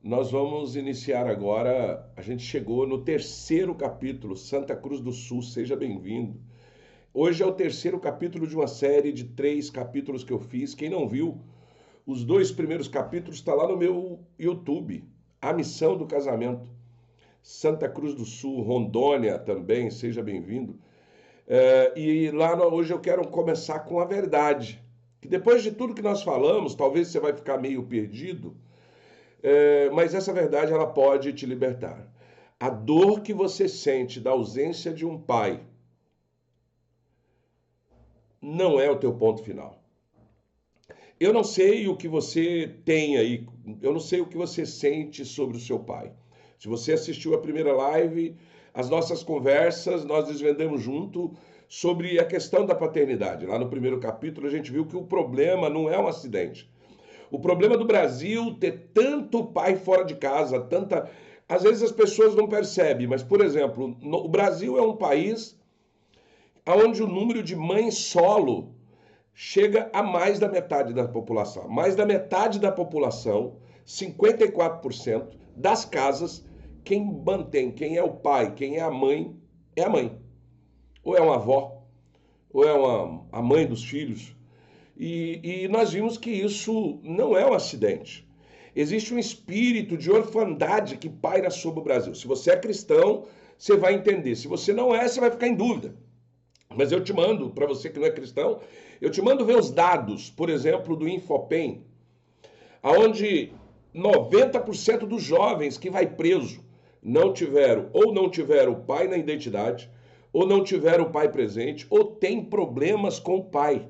Nós vamos iniciar agora. A gente chegou no terceiro capítulo, Santa Cruz do Sul, seja bem-vindo. Hoje é o terceiro capítulo de uma série de 3 capítulos que eu fiz. Quem não viu, os 2 primeiros capítulos está lá no meu YouTube. A Missão do Casamento. Santa Cruz do Sul, Rondônia também, seja bem-vindo. E lá hoje eu quero começar com a verdade. Que depois de tudo que nós falamos, talvez você vai ficar meio perdido. Mas essa verdade ela pode te libertar. A dor que você sente da ausência de um pai não é o teu ponto final. Eu não sei o que você tem aí, eu não sei o que você sente sobre o seu pai. Se você assistiu a primeira live, as nossas conversas, nós desvendamos junto sobre a questão da paternidade. Lá no primeiro capítulo a gente viu que o problema não é um acidente. O problema do Brasil ter tanto pai fora de casa, tanta. Às vezes as pessoas não percebem, mas, por exemplo, o Brasil é um país onde o número de mães solo chega a mais da metade da população. Mais da metade da população, 54% das casas, quem mantém, quem é o pai, quem é a mãe, é a mãe. Ou é uma avó, ou é a mãe dos filhos. E nós vimos que isso não é um acidente. Existe um espírito de orfandade que paira sobre o Brasil. Se você é cristão, você vai entender. Se você não é, você vai ficar em dúvida. Mas eu te mando, para você que não é cristão, eu te mando ver os dados, por exemplo, do Infopem, onde 90% dos jovens que vai preso não tiveram o pai na identidade, ou não tiveram o pai presente, ou tem problemas com o pai.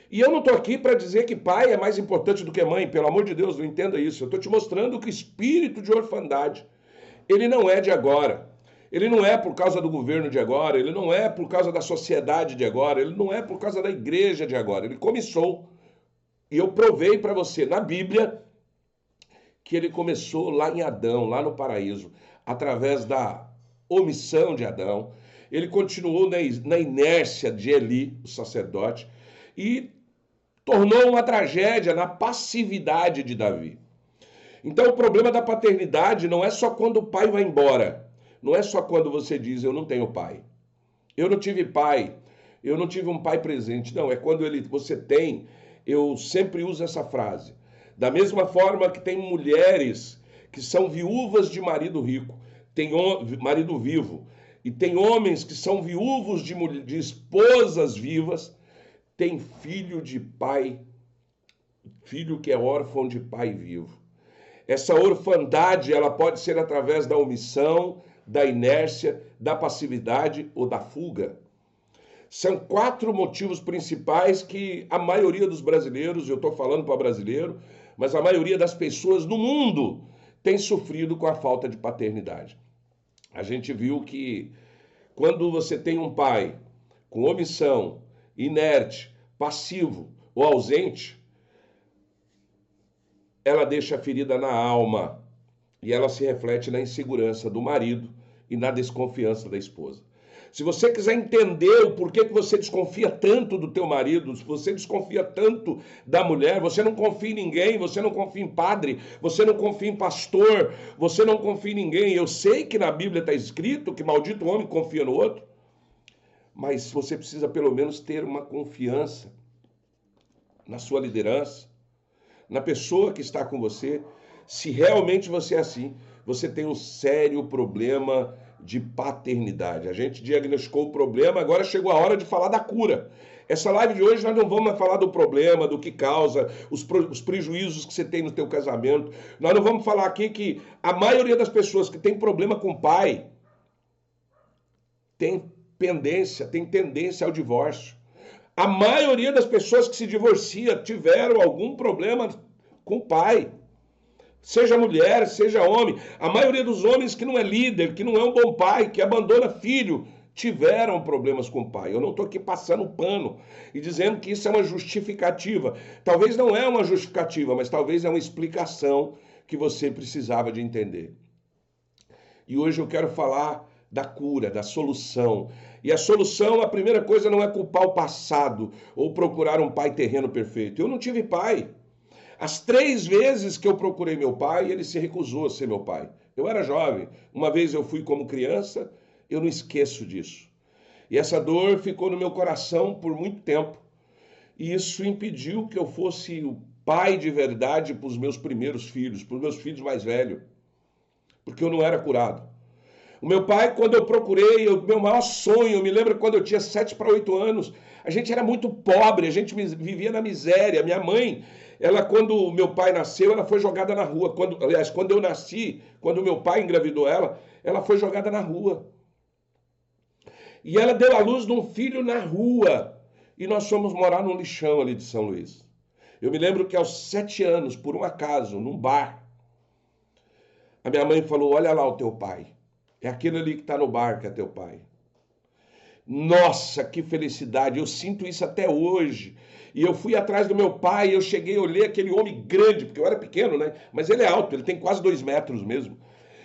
E eu não estou aqui para dizer que pai é mais importante do que mãe, pelo amor de Deus, não entenda isso. Eu estou te mostrando que o espírito de orfandade, ele não é de agora. Ele não é por causa do governo de agora, ele não é por causa da sociedade de agora, ele não é por causa da igreja de agora. Ele começou, e eu provei para você na Bíblia, que ele começou lá em Adão, lá no paraíso, através da omissão de Adão. Ele continuou na inércia de Eli, o sacerdote, e tornou uma tragédia na passividade de Davi. Então o problema da paternidade não é só quando o pai vai embora. Não é só quando você diz, eu não tenho pai. Eu não tive pai. Eu não tive um pai presente. Não, é quando você tem. Eu sempre uso essa frase. Da mesma forma que tem mulheres que são viúvas de marido rico, tem marido vivo, e tem homens que são viúvos de esposas vivas, tem filho de pai, filho que é órfão de pai vivo. Essa orfandade, ela pode ser através da omissão, da inércia, da passividade ou da fuga. São 4 motivos principais que a maioria dos brasileiros, eu estou falando para brasileiro, mas a maioria das pessoas no mundo tem sofrido com a falta de paternidade. A gente viu que quando você tem um pai com omissão, inerte, passivo ou ausente, ela deixa a ferida na alma e ela se reflete na insegurança do marido e na desconfiança da esposa. Se você quiser entender o porquê que você desconfia tanto do teu marido, se você desconfia tanto da mulher, você não confia em ninguém, você não confia em padre, você não confia em pastor, você não confia em ninguém. Eu sei que na Bíblia está escrito que maldito homem confia no outro, mas você precisa pelo menos ter uma confiança na sua liderança, na pessoa que está com você. Se realmente você é assim, você tem um sério problema de paternidade. A gente diagnosticou o problema, agora chegou a hora de falar da cura. Essa live de hoje nós não vamos mais falar do problema, do que causa, os prejuízos que você tem no teu casamento. Nós não vamos falar aqui que a maioria das pessoas que tem problema com o pai tem tendência ao divórcio. A maioria das pessoas que se divorciam tiveram algum problema com o pai. Seja mulher, seja homem. A maioria dos homens que não é líder, que não é um bom pai, que abandona filho, tiveram problemas com o pai. Eu não estou aqui passando pano e dizendo que isso é uma justificativa. Talvez não é uma justificativa, mas talvez é uma explicação que você precisava de entender. E hoje eu quero falar da cura, da solução. E a solução, a primeira coisa não é culpar o passado ou procurar um pai terreno perfeito. Eu não tive pai. As 3 vezes que eu procurei meu pai, ele se recusou a ser meu pai. Eu era jovem. Uma vez eu fui como criança, eu não esqueço disso. E essa dor ficou no meu coração por muito tempo. E isso impediu que eu fosse o pai de verdade para os meus primeiros filhos, para os meus filhos mais velhos, porque eu não era curado. O meu pai, quando eu procurei, o meu maior sonho, eu me lembro quando eu tinha 7 para 8 anos, a gente era muito pobre, a gente vivia na miséria. Minha mãe, ela, quando o meu pai nasceu, ela foi jogada na rua. Aliás, quando eu nasci, quando o meu pai engravidou ela foi jogada na rua. E ela deu à luz de um filho na rua. E nós fomos morar num lixão ali de São Luís. Eu me lembro que aos 7 anos, por um acaso, num bar, a minha mãe falou: olha lá o teu pai. É aquele ali que está no bar que é teu pai. Nossa, que felicidade! Eu sinto isso até hoje. E eu fui atrás do meu pai, eu cheguei, olhei aquele homem grande, porque eu era pequeno, né? Mas ele é alto, ele tem quase 2 metros mesmo.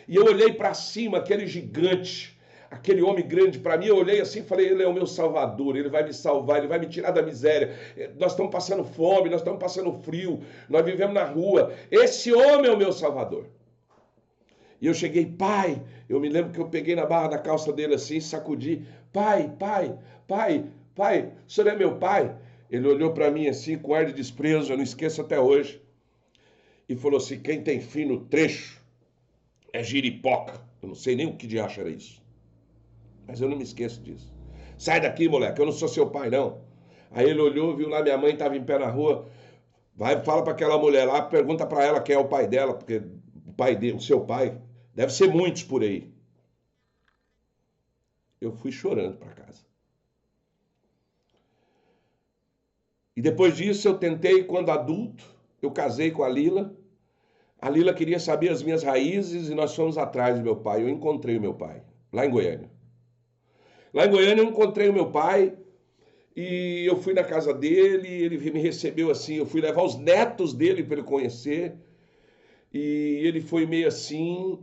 E eu olhei para cima, aquele gigante, aquele homem grande, para mim, eu olhei assim e falei: ele é o meu salvador, ele vai me salvar, ele vai me tirar da miséria. Nós estamos passando fome, nós estamos passando frio, nós vivemos na rua. Esse homem é o meu salvador. E eu cheguei: pai, eu me lembro que eu peguei na barra da calça dele assim, sacudi: pai, pai, pai, pai, o senhor é meu pai? Ele olhou para mim assim, com ar de desprezo, eu não esqueço até hoje, e falou assim: quem tem fim no trecho é giripoca. Eu não sei nem o que de acha era isso, mas eu não me esqueço disso. Sai daqui, moleque, eu não sou seu pai, não. Aí ele olhou, viu lá minha mãe estava em pé na rua. Vai, fala para aquela mulher lá, pergunta para ela quem é o pai dela, porque o pai dele, o seu pai, deve ser muitos por aí. Eu fui chorando para casa. E depois disso eu tentei, quando adulto, eu casei com a Lila. A Lila queria saber as minhas raízes e nós fomos atrás do meu pai. Eu encontrei o meu pai, lá em Goiânia. Lá em Goiânia eu encontrei o meu pai e eu fui na casa dele, ele me recebeu assim, eu fui levar os netos dele para ele conhecer. E ele foi meio assim,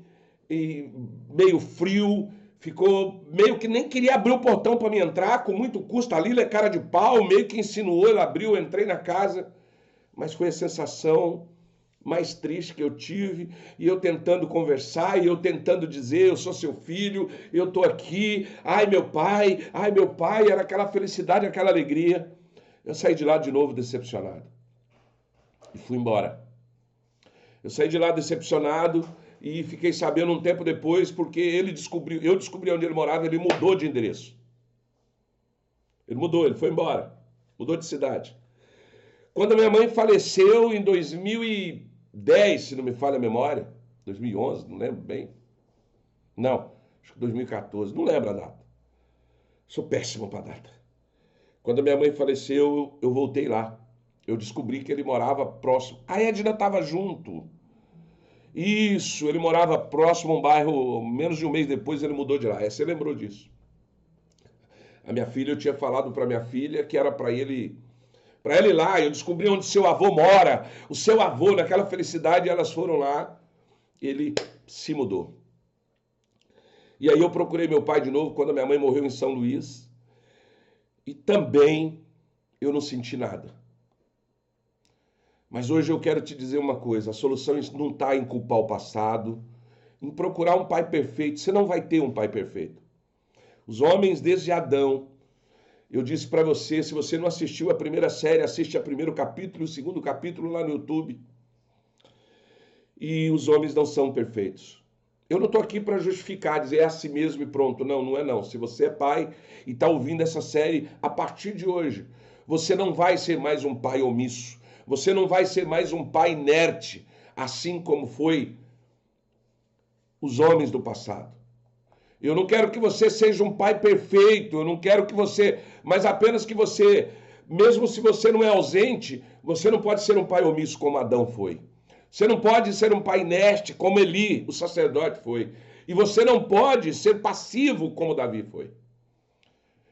e meio frio, ficou meio que nem queria abrir o portão para me entrar, com muito custo. A Lila é cara de pau, meio que insinuou, ele abriu, eu entrei na casa, mas foi a sensação mais triste que eu tive, e eu tentando conversar, e eu tentando dizer: eu sou seu filho, eu tô aqui, ai meu pai, era aquela felicidade, aquela alegria. Eu saí de lá de novo decepcionado, e fui embora. Eu saí de lá decepcionado e fiquei sabendo um tempo depois, porque eu descobri onde ele morava, ele mudou de endereço. Ele mudou, ele foi embora, mudou de cidade. Quando a minha mãe faleceu em 2010, se não me falha a memória, 2011, não lembro bem. Não, acho que 2014, não lembro a data. Sou péssimo para data. Quando a minha mãe faleceu, eu voltei lá. Eu descobri que ele morava próximo. A Edna estava junto. Isso, ele morava próximo a um bairro, menos de um mês depois ele mudou de lá. Você lembrou disso? A minha filha, eu tinha falado para minha filha que era para ele ir lá. Eu descobri onde seu avô mora. O seu avô, naquela felicidade, elas foram lá. Ele se mudou. E aí eu procurei meu pai de novo quando a minha mãe morreu em São Luís. E também eu não senti nada. Mas hoje eu quero te dizer uma coisa: a solução não está em culpar o passado, em procurar um pai perfeito. Você não vai ter um pai perfeito. Os homens desde Adão, eu disse para você, se você não assistiu a primeira série, assiste o primeiro capítulo, o segundo capítulo lá no YouTube. E os homens não são perfeitos. Eu não estou aqui para justificar, dizer é assim mesmo e pronto. Não, não é não. Se você é pai e está ouvindo essa série, a partir de hoje, você não vai ser mais um pai omisso. Você não vai ser mais um pai inerte, assim como foi os homens do passado. Eu não quero que você seja um pai perfeito, eu não quero que você, mas apenas que você, mesmo se você não é ausente, você não pode ser um pai omisso como Adão foi. Você não pode ser um pai inerte como Eli, o sacerdote, foi. E você não pode ser passivo como Davi foi.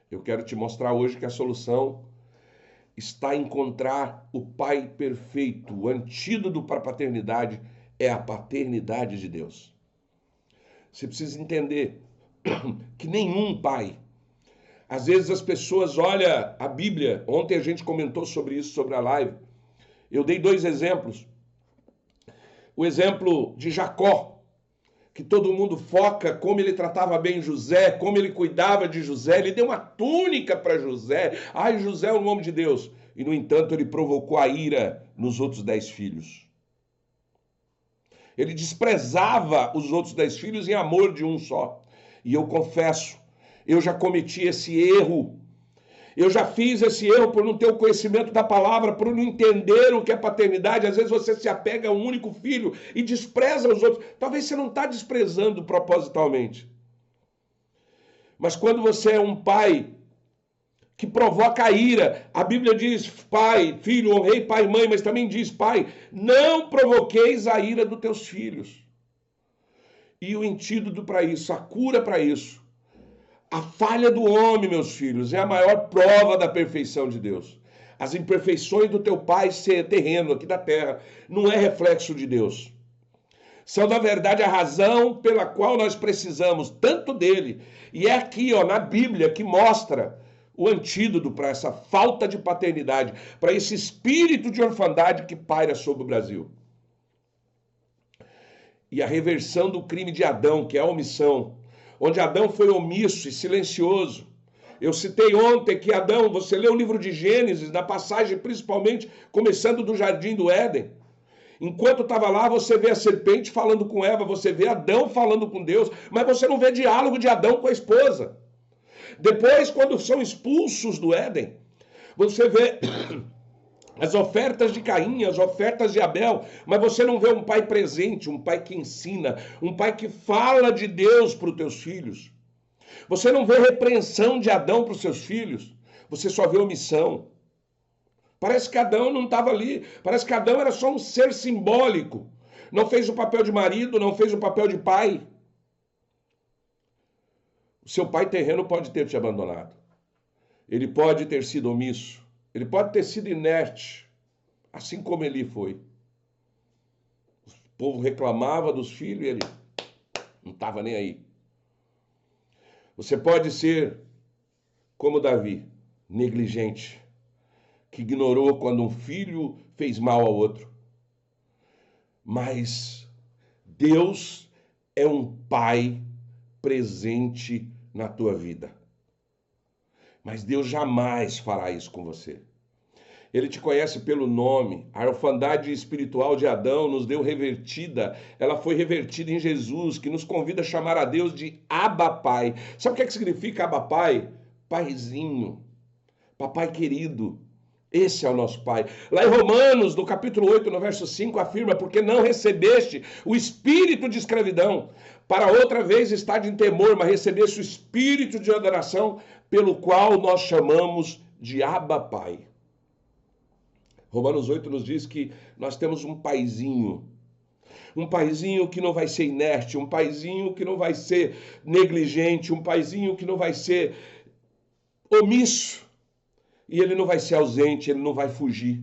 Eu quero te mostrar hoje que a solução está em encontrar o pai perfeito. O antídoto para a paternidade é a paternidade de Deus. Você precisa entender que nenhum pai... Às vezes as pessoas olham a Bíblia, ontem a gente comentou sobre isso, sobre a live, Eu dei 2 exemplos. O exemplo de Jacó, que todo mundo foca como ele tratava bem José, como ele cuidava de José, ele deu uma túnica para José. Ai, José é um homem de Deus. E, no entanto, ele provocou a ira nos outros 10 filhos. Ele desprezava os outros 10 filhos em amor de um só. E eu confesso, eu já cometi esse erro. Eu já fiz esse erro por não ter o conhecimento da palavra, por não entender o que é paternidade. Às vezes você se apega a um único filho e despreza os outros. Talvez você não está desprezando propositalmente. Mas quando você é um pai que provoca a ira, a Bíblia diz, pai, filho, honrei pai e mãe, mas também diz, pai, não provoqueis a ira dos teus filhos. E o antídoto para isso, a cura para isso, a falha do homem, meus filhos, é a maior prova da perfeição de Deus. As imperfeições do teu pai ser terreno aqui da terra não é reflexo de Deus. São, na verdade, a razão pela qual nós precisamos tanto dele. E é aqui, ó, na Bíblia, que mostra o antídoto para essa falta de paternidade, para esse espírito de orfandade que paira sobre o Brasil. E a reversão do crime de Adão, que é a omissão, onde Adão foi omisso e silencioso. Eu citei ontem que Adão, você lê o livro de Gênesis, na passagem principalmente, começando do Jardim do Éden. Enquanto estava lá, você vê a serpente falando com Eva, você vê Adão falando com Deus, mas você não vê diálogo de Adão com a esposa. Depois, quando são expulsos do Éden, você vê as ofertas de Caim, as ofertas de Abel, mas você não vê um pai presente, um pai que ensina, um pai que fala de Deus para os teus filhos. Você não vê repreensão de Adão para os seus filhos, você só vê omissão. Parece que Adão não estava ali, parece que Adão era só um ser simbólico. Não fez o papel de marido, não fez o papel de pai. O seu pai terreno pode ter te abandonado. Ele pode ter sido omisso. Ele pode ter sido inerte, assim como Eli foi. O povo reclamava dos filhos e ele não estava nem aí. Você pode ser como Davi, negligente, que ignorou quando um filho fez mal ao outro. Mas Deus é um pai presente na tua vida. Mas Deus jamais fará isso com você. Ele te conhece pelo nome. A orfandade espiritual de Adão nos deu revertida. Ela foi revertida em Jesus, que nos convida a chamar a Deus de Abba Pai. Sabe o que significa Abba Pai? Paizinho. Papai querido. Esse é o nosso Pai. Lá em Romanos, no capítulo 8, no verso 5, afirma, porque não recebeste o espírito de escravidão, para outra vez estar em temor, mas recebeste o espírito de adoração, pelo qual nós chamamos de Abba Pai. Romanos 8 nos diz que nós temos um paizinho que não vai ser inerte, um paizinho que não vai ser negligente, um paizinho que não vai ser omisso. E ele não vai ser ausente, ele não vai fugir.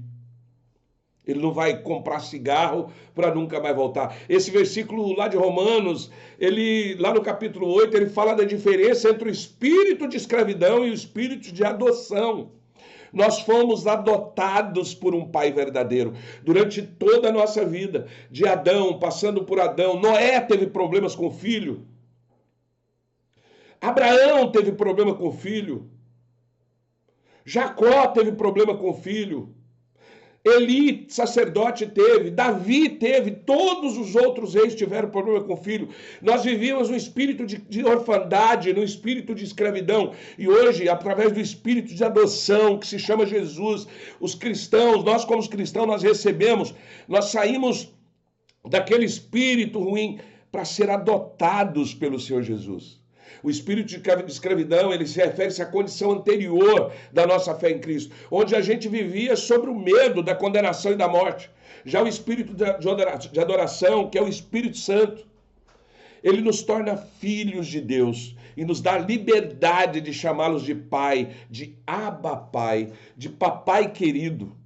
Ele não vai comprar cigarro para nunca mais voltar. Esse versículo lá de Romanos, lá no capítulo 8, ele fala da diferença entre o espírito de escravidão e o espírito de adoção. Nós fomos adotados por um pai verdadeiro durante toda a nossa vida. De Adão, passando por Adão. Noé teve problemas com o filho. Abraão teve problema com o filho. Jacó teve problema com o filho. Eli, sacerdote, teve. Davi teve. Todos os outros reis tiveram problema com o filho. Nós vivíamos um espírito de orfandade, no espírito de escravidão. E hoje, através do espírito de adoção, que se chama Jesus, os cristãos, nós como cristãos, nós recebemos, nós saímos daquele espírito ruim para ser adotados pelo Senhor Jesus. O espírito de escravidão, ele se refere à condição anterior da nossa fé em Cristo, onde a gente vivia sobre o medo da condenação e da morte. Já o espírito de adoração, que é o Espírito Santo, ele nos torna filhos de Deus e nos dá liberdade de chamá-los de pai, de Abba Pai, de papai querido.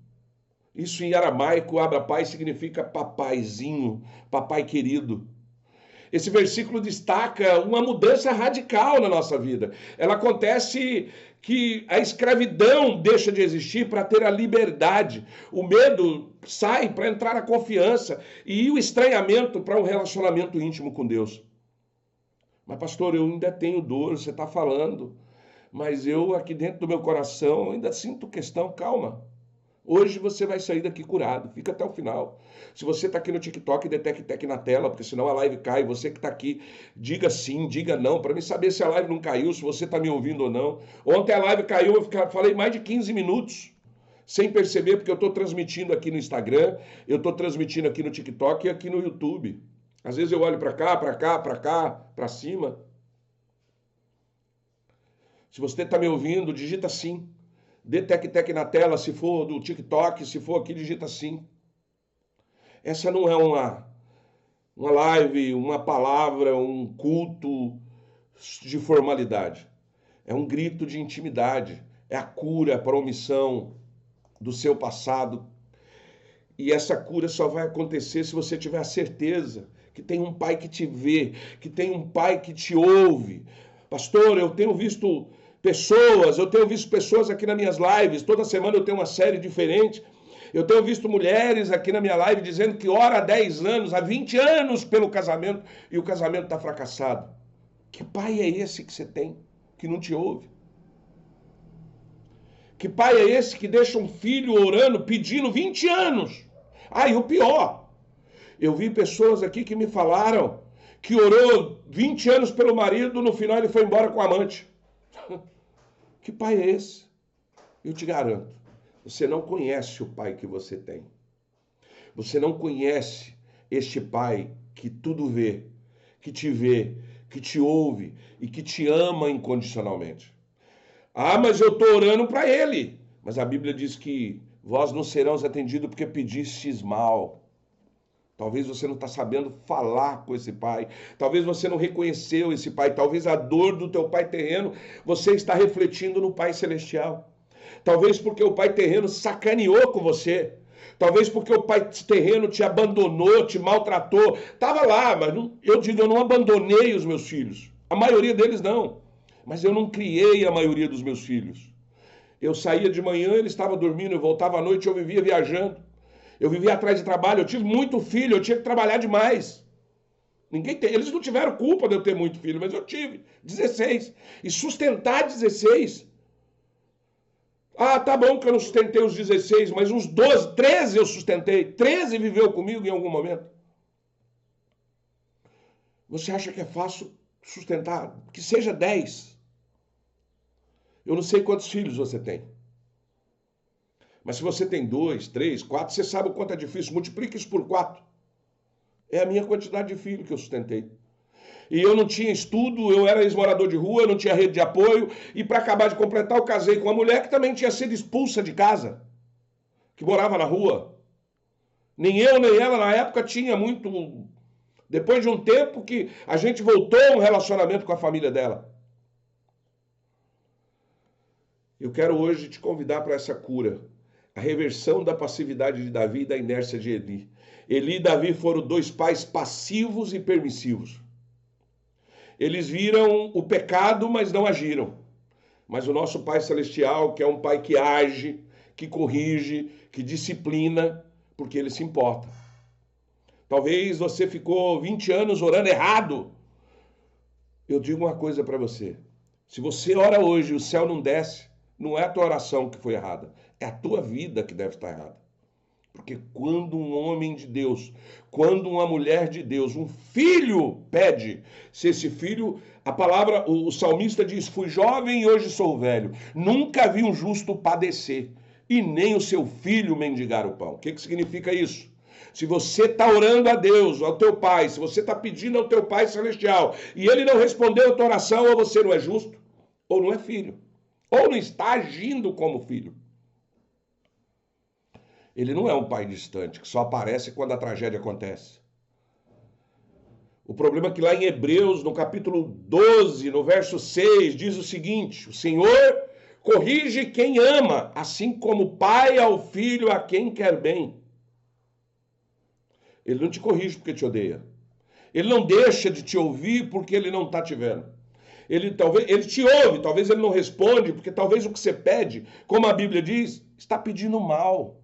Isso em aramaico, Abba Pai significa papaizinho, papai querido. Esse versículo destaca uma mudança radical na nossa vida. Ela acontece que a escravidão deixa de existir para ter a liberdade. O medo sai para entrar a confiança e o estranhamento para um relacionamento íntimo com Deus. Mas pastor, eu ainda tenho dor, você está falando, mas eu aqui dentro do meu coração ainda sinto questão, calma. Hoje você vai sair daqui curado, fica até o final. Se você está aqui no TikTok, dê tec na tela, porque senão a live cai. Você que está aqui, diga sim, diga não, para mim saber se a live não caiu, se você está me ouvindo ou não. Ontem a live caiu, eu falei mais de 15 minutos, sem perceber, porque eu estou transmitindo aqui no Instagram, eu estou transmitindo aqui no TikTok e aqui no YouTube. Às vezes eu olho para cá, para cima. Se você está me ouvindo, digita sim. Dê tec na tela, se for do TikTok, se for aqui, digita sim. Essa não é uma live, uma palavra, um culto de formalidade. É um grito de intimidade. É a cura para a omissão do seu passado. E essa cura só vai acontecer se você tiver a certeza que tem um pai que te vê, que tem um pai que te ouve. Pastor, eu tenho visto pessoas aqui nas minhas lives, toda semana eu tenho uma série diferente. Eu tenho visto mulheres aqui na minha live dizendo que ora há 10 anos, há 20 anos pelo casamento e o casamento está fracassado. Que pai é esse que você tem, que não te ouve? Que pai é esse que deixa um filho orando, pedindo 20 anos? Ah, e o pior, eu vi pessoas aqui que me falaram que orou 20 anos pelo marido, no final ele foi embora com a amante. Que pai é esse? Eu te garanto, você não conhece o pai que você tem. Você não conhece este pai que tudo vê, que te ouve e que te ama incondicionalmente. Ah, mas eu estou orando para ele. Mas a Bíblia diz que vós não serão atendidos porque pedistes mal. Talvez você não está sabendo falar com esse pai. Talvez você não reconheceu esse pai. Talvez a dor do teu pai terreno você está refletindo no pai celestial. Talvez porque o pai terreno sacaneou com você. Talvez porque o pai terreno te abandonou, te maltratou. Estava lá, mas eu não abandonei os meus filhos. A maioria deles não. Mas eu não criei a maioria dos meus filhos. Eu saía de manhã, ele estava dormindo, eu voltava à noite, eu vivia viajando. Eu vivia atrás de trabalho, eu tive muito filho, eu tinha que trabalhar demais. Eles não tiveram culpa de eu ter muito filho, mas eu tive 16. E sustentar 16. Ah, tá bom que eu não sustentei os 16, mas uns 12, 13 eu sustentei. 13 viveu comigo em algum momento. Você acha que é fácil sustentar? Que seja 10. Eu não sei quantos filhos você tem. Mas se você tem 2, 3, 4, você sabe o quanto é difícil. Multiplica isso por 4. É a minha quantidade de filhos que eu sustentei. E eu não tinha estudo, eu era ex-morador de rua, eu não tinha rede de apoio. E para acabar de completar, eu casei com uma mulher que também tinha sido expulsa de casa. Que morava na rua. Nem eu, nem ela, na época, tinha muito... Depois de um tempo que a gente voltou a um relacionamento com a família dela. Eu quero hoje te convidar para essa cura. A reversão da passividade de Davi e da inércia de Eli. Eli e Davi foram dois pais passivos e permissivos. Eles viram o pecado, mas não agiram. Mas o nosso Pai Celestial, que é um Pai que age, que corrige, que disciplina, porque Ele se importa. Talvez você ficou 20 anos orando errado. Eu digo uma coisa para você. Se você ora hoje e o céu não desce, não é a tua oração que foi errada. É a tua vida que deve estar errada. Porque quando um homem de Deus, quando uma mulher de Deus, um filho pede, se esse filho, a palavra, o salmista diz, fui jovem e hoje sou velho, nunca vi um justo padecer, e nem o seu filho mendigar o pão. O que significa isso? Se você está orando a Deus, ao teu Pai, se você está pedindo ao teu Pai Celestial, e Ele não respondeu a tua oração, ou você não é justo, ou não é filho, ou não está agindo como filho. Ele não é um pai distante, que só aparece quando a tragédia acontece. O problema é que lá em Hebreus, no capítulo 12, no verso 6, diz o seguinte, o Senhor corrige quem ama, assim como o pai ao filho a quem quer bem. Ele não te corrige porque te odeia. Ele não deixa de te ouvir porque ele não está te vendo. Ele te ouve, talvez ele não responde, porque talvez o que você pede, como a Bíblia diz, está pedindo mal.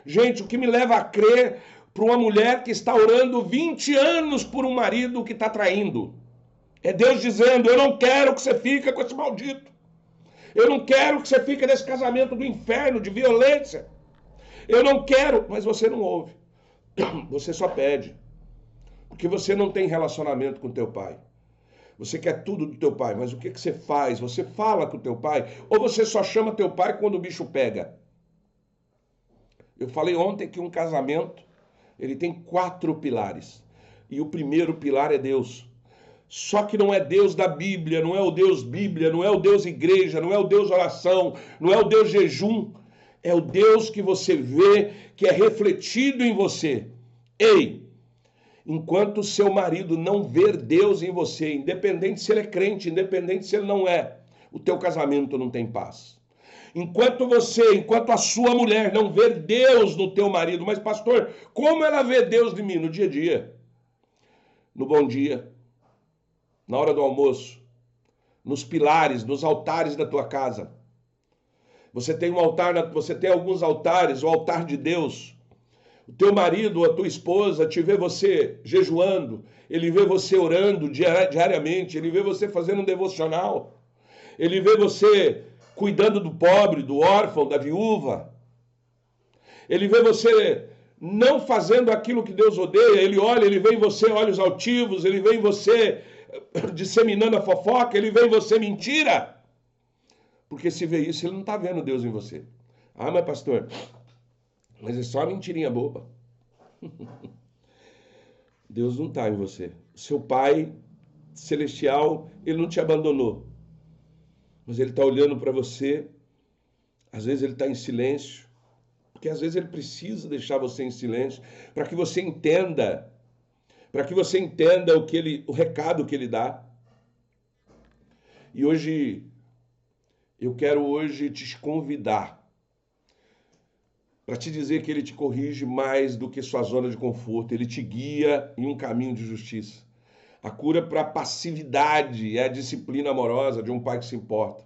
Gente, o que me leva a crer para uma mulher que está orando 20 anos por um marido que está traindo? É Deus dizendo, eu não quero que você fique com esse maldito. Eu não quero que você fique nesse casamento do inferno, de violência. Eu não quero, mas você não ouve. Você só pede. Porque você não tem relacionamento com teu pai. Você quer tudo do teu pai, mas o que você faz? Você fala com o teu pai ou você só chama teu pai quando o bicho pega? Eu falei ontem que um casamento, ele tem 4 pilares. E o primeiro pilar é Deus. Só que não é Deus da Bíblia, não é o Deus Bíblia, não é o Deus igreja, não é o Deus oração, não é o Deus jejum. É o Deus que você vê, que é refletido em você. Ei, enquanto o seu marido não ver Deus em você, independente se ele é crente, independente se ele não é, o teu casamento não tem paz. Enquanto a sua mulher não ver Deus no teu marido, mas pastor, como ela vê Deus em mim? No dia a dia, no bom dia, na hora do almoço, nos pilares, nos altares da tua casa. Você tem um altar, você tem alguns altares, o altar de Deus. O teu marido, a tua esposa, te vê você jejuando, ele vê você orando diariamente, ele vê você fazendo um devocional, ele vê você cuidando do pobre, do órfão, da viúva. Ele vê você não fazendo aquilo que Deus odeia, ele olha, ele vê em você olhos altivos, ele vê em você disseminando a fofoca, ele vê em você mentira. Porque se vê isso, ele não está vendo Deus em você. Ah, mas pastor, mas é só uma mentirinha boba. Deus não está em você. Seu Pai celestial, ele não te abandonou. Mas ele está olhando para você. Às vezes ele está em silêncio. Porque às vezes ele precisa deixar você em silêncio para que você entenda. Para que você entenda o recado que ele dá. E hoje, eu quero hoje te convidar para te dizer que ele te corrige mais do que sua zona de conforto. Ele te guia em um caminho de justiça. A cura para a passividade é a disciplina amorosa de um pai que se importa.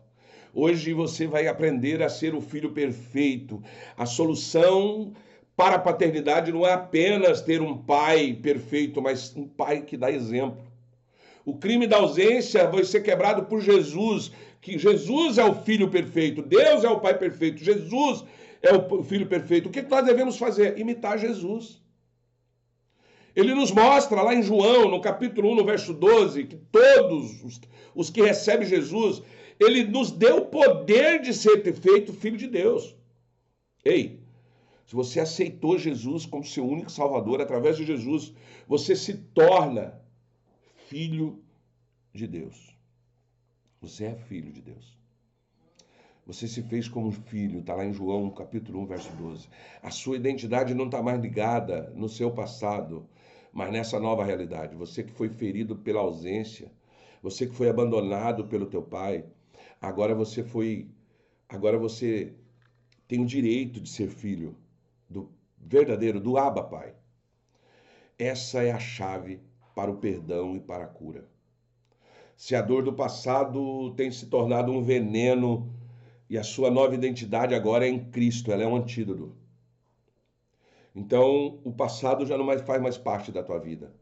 Hoje você vai aprender a ser o filho perfeito. A solução para a paternidade não é apenas ter um pai perfeito, mas um pai que dá exemplo. O crime da ausência vai ser quebrado por Jesus, que Jesus é o filho perfeito, Deus é o pai perfeito, Jesus é o filho perfeito. O que nós devemos fazer? Imitar Jesus. Ele nos mostra lá em João, no capítulo 1, no verso 12, que todos os que recebem Jesus, ele nos deu o poder de ser feito filho de Deus. Ei, se você aceitou Jesus como seu único salvador, através de Jesus, você se torna filho de Deus. Você é filho de Deus. Você se fez como filho, está lá em João, capítulo 1, verso 12. A sua identidade não está mais ligada no seu passado, mas nessa nova realidade. Você que foi ferido pela ausência, você que foi abandonado pelo teu pai, agora você tem o direito de ser filho do verdadeiro, do Abba Pai. Essa é a chave para o perdão e para a cura. Se a dor do passado tem se tornado um veneno e a sua nova identidade agora é em Cristo, ela é um antídoto. Então, o passado já não faz mais parte da tua vida.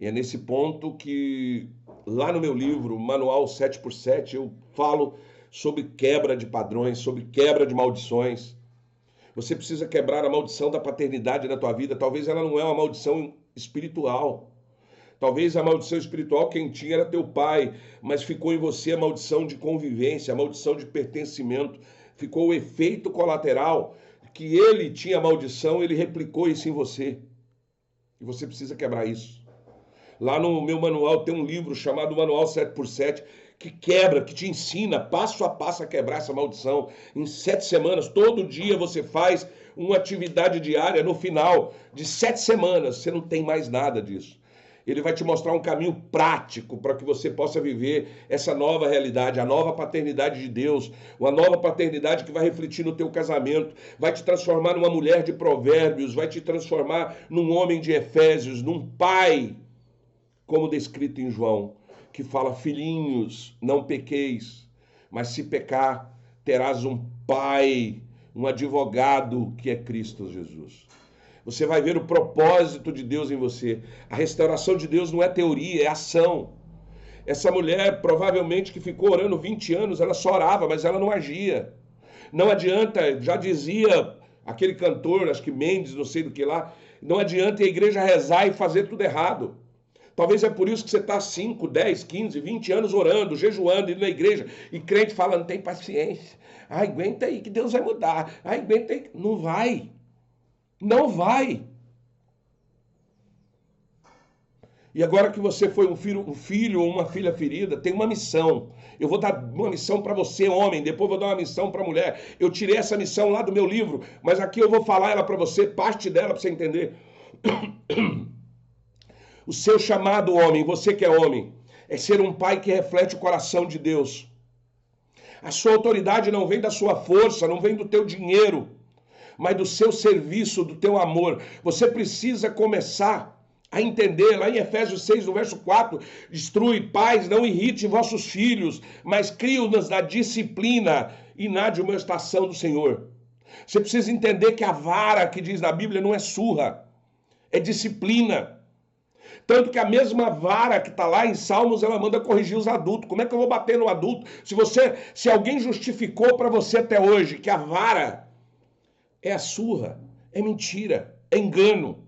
E é nesse ponto que, lá no meu livro, Manual 7x7, eu falo sobre quebra de padrões, sobre quebra de maldições. Você precisa quebrar a maldição da paternidade na tua vida. Talvez ela não é uma maldição espiritual. Talvez a maldição espiritual quem tinha era teu pai, mas ficou em você a maldição de convivência, a maldição de pertencimento. Ficou o efeito colateral que ele tinha maldição, ele replicou isso em você. E você precisa quebrar isso. Lá no meu manual tem um livro chamado Manual 7x7, que quebra, que te ensina passo a passo a quebrar essa maldição. Em 7 semanas, todo dia você faz uma atividade diária. No final de 7 semanas, você não tem mais nada disso. Ele vai te mostrar um caminho prático para que você possa viver essa nova realidade, a nova paternidade de Deus, uma nova paternidade que vai refletir no teu casamento, vai te transformar numa mulher de Provérbios, vai te transformar num homem de Efésios, num pai como descrito em João, que fala: filhinhos, não pequeis, mas se pecar, terás um pai, um advogado, que é Cristo Jesus. Você vai ver o propósito de Deus em você. A restauração de Deus não é teoria, é ação. Essa mulher, provavelmente, que ficou orando 20 anos, ela só orava, mas ela não agia. Não adianta, já dizia aquele cantor, acho que Mendes, não sei do que lá, não adianta a igreja rezar e fazer tudo errado. Talvez é por isso que você está 5, 10, 15, 20 anos orando, jejuando, indo na igreja, e crente fala: não tem paciência. Ai, aguenta aí que Deus vai mudar. Ai, aguenta aí. Não vai. Não vai. E agora que você foi um filho ou uma filha ferida, tem uma missão. Eu vou dar uma missão para você, homem, depois vou dar uma missão para a mulher. Eu tirei essa missão lá do meu livro, mas aqui eu vou falar ela para você, parte dela para você entender. O seu chamado, homem, você que é homem, é ser um pai que reflete o coração de Deus. A sua autoridade não vem da sua força, não vem do teu dinheiro, mas do seu serviço, do teu amor. Você precisa começar a entender, lá em Efésios 6, no verso 4, instrui: pais, não irrite vossos filhos, mas crie-os na disciplina e na admoestação do Senhor. Você precisa entender que a vara que diz na Bíblia não é surra, é disciplina. Tanto que a mesma vara que está lá em Salmos, ela manda corrigir os adultos. Como é que eu vou bater no adulto? Se alguém justificou para você até hoje que a vara é a surra, é mentira, é engano.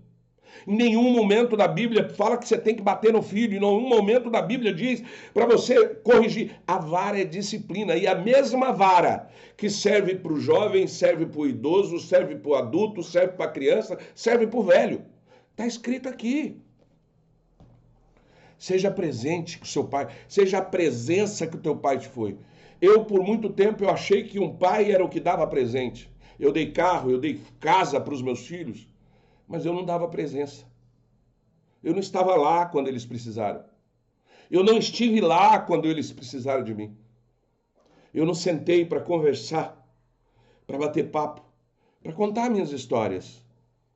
Em nenhum momento da Bíblia fala que você tem que bater no filho. Em nenhum momento da Bíblia diz para você corrigir. A vara é disciplina. E a mesma vara que serve para o jovem, serve para o idoso, serve para o adulto, serve para a criança, serve para o velho. Está escrito aqui. Seja presente com o seu pai. Seja a presença que o teu pai te foi. Por muito tempo, eu achei que um pai era o que dava presente. Eu dei carro, eu dei casa para os meus filhos, mas eu não dava presença. Eu não estava lá quando eles precisaram. Eu não estive lá quando eles precisaram de mim. Eu não sentei para conversar, para bater papo, para contar minhas histórias,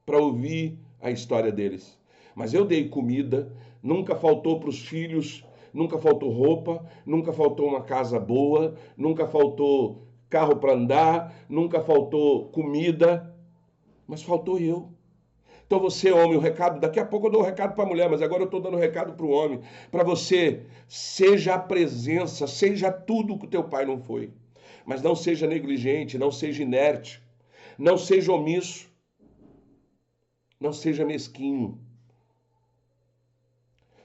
para ouvir a história deles. Mas eu dei comida, nunca faltou para os filhos, nunca faltou roupa, nunca faltou uma casa boa, nunca faltou carro para andar, nunca faltou comida, mas faltou eu. Então você, homem, o recado, daqui a pouco eu dou o recado para a mulher, mas agora eu estou dando o recado para o homem. Para você, seja a presença, seja tudo que o teu pai não foi. Mas não seja negligente, não seja inerte, não seja omisso, não seja mesquinho.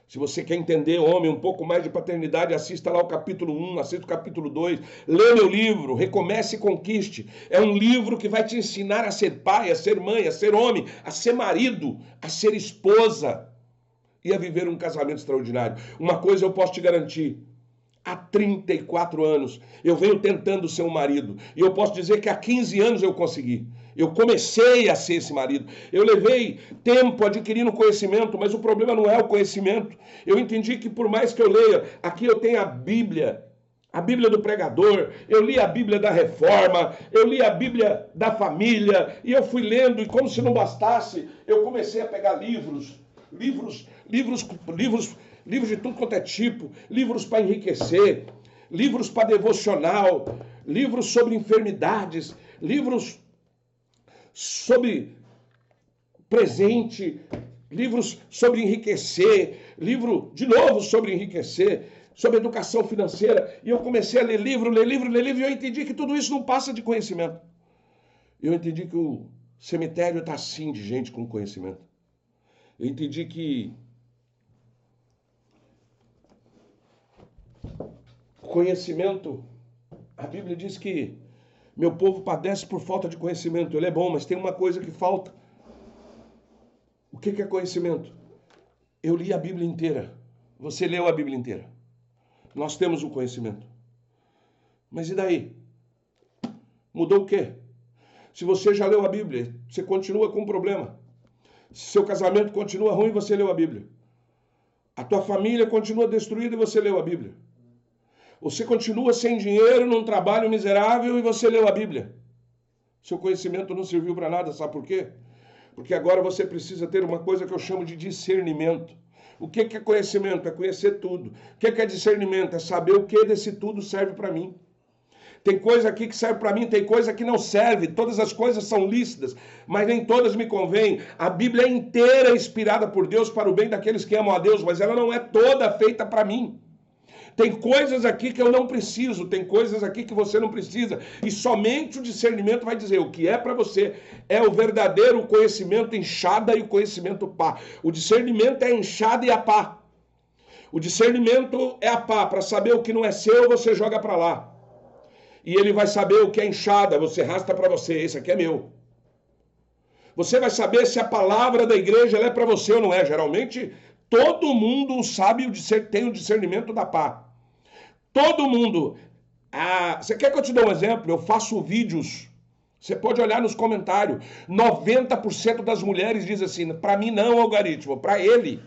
Se você quer entender, homem, um pouco mais de paternidade, assista lá o capítulo 1, assista o capítulo 2, lê meu livro, Recomece e Conquiste. É um livro que vai te ensinar a ser pai, a ser mãe, a ser homem, a ser marido, a ser esposa e a viver um casamento extraordinário. Uma coisa eu posso te garantir: há 34 anos eu venho tentando ser um marido, e eu posso dizer que há 15 anos eu consegui. Eu comecei a ser esse marido. Eu levei tempo adquirindo conhecimento, mas o problema não é o conhecimento. Eu entendi que por mais que eu leia, aqui eu tenho a Bíblia do pregador, eu li a Bíblia da reforma, eu li a Bíblia da família, e eu fui lendo, e como se não bastasse, eu comecei a pegar livros de tudo quanto é tipo, livros para enriquecer, livros para devocional, livros sobre enfermidades, livros sobre presente, livros sobre enriquecer, livro de novo sobre enriquecer, sobre educação financeira. E eu comecei a ler livro, e eu entendi que tudo isso não passa de conhecimento. Eu entendi que o cemitério está assim de gente com conhecimento. Eu entendi que conhecimento, a Bíblia diz que meu povo padece por falta de conhecimento. Ele é bom, mas tem uma coisa que falta. O que é conhecimento? Eu li a Bíblia inteira. Você leu a Bíblia inteira. Nós temos o conhecimento. Mas e daí? Mudou o quê? Se você já leu a Bíblia, você continua com um problema. Se seu casamento continua ruim, você leu a Bíblia. A tua família continua destruída e você leu a Bíblia. Você continua sem dinheiro, num trabalho miserável e você leu a Bíblia. Seu conhecimento não serviu para nada, sabe por quê? Porque agora você precisa ter uma coisa que eu chamo de discernimento. O que é conhecimento? É conhecer tudo. O que é discernimento? É saber o que desse tudo serve para mim. Tem coisa aqui que serve para mim, tem coisa que não serve. Todas as coisas são lícitas, mas nem todas me convêm. A Bíblia é inteira inspirada por Deus para o bem daqueles que amam a Deus, mas ela não é toda feita para mim. Tem coisas aqui que eu não preciso, tem coisas aqui que você não precisa. E somente o discernimento vai dizer o que é para você. É o verdadeiro conhecimento enxada e o conhecimento pá. O discernimento é a enxada e a pá. O discernimento é a pá. Para saber o que não é seu, você joga para lá. E ele vai saber o que é enxada, você arrasta para você, esse aqui é meu. Você vai saber se a palavra da igreja ela é para você ou não é. Geralmente, todo mundo sabe, tem o discernimento da pá. Todo mundo. Você quer que eu te dê um exemplo? Eu faço vídeos. Você pode olhar nos comentários. 90% das mulheres dizem assim, para mim não, algoritmo, para ele.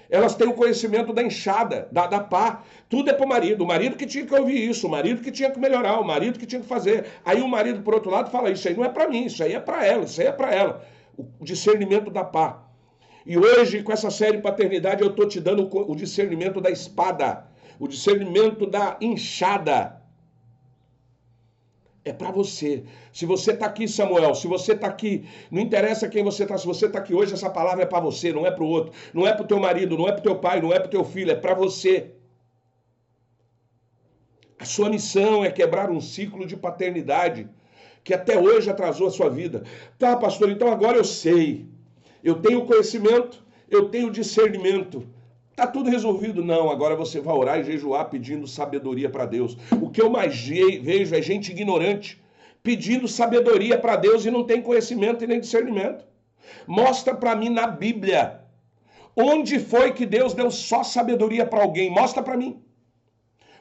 Elas têm o conhecimento da enxada, da pá. Tudo é para o marido que tinha que ouvir isso, o marido que tinha que melhorar, o marido que tinha que fazer. Aí o marido, por outro lado, fala, isso aí não é para mim, isso aí é para ela, isso aí é para ela. O discernimento da pá. E hoje, com essa série Paternidade, eu estou te dando o discernimento da espada, o discernimento da enxada. É para você. Se você está aqui, Samuel, se você está aqui, não interessa quem você está, se você está aqui hoje, essa palavra é para você, não é para o outro. Não é para o teu marido, não é para o teu pai, não é para o teu filho, é para você. A sua missão é quebrar um ciclo de paternidade que até hoje atrasou a sua vida. Tá, pastor, então agora eu sei. Eu tenho conhecimento, eu tenho discernimento. Tá tudo resolvido? Não, agora você vai orar e jejuar pedindo sabedoria para Deus. O que eu mais vejo é gente ignorante pedindo sabedoria para Deus e não tem conhecimento e nem discernimento. Mostra para mim na Bíblia onde foi que Deus deu só sabedoria para alguém. Mostra para mim.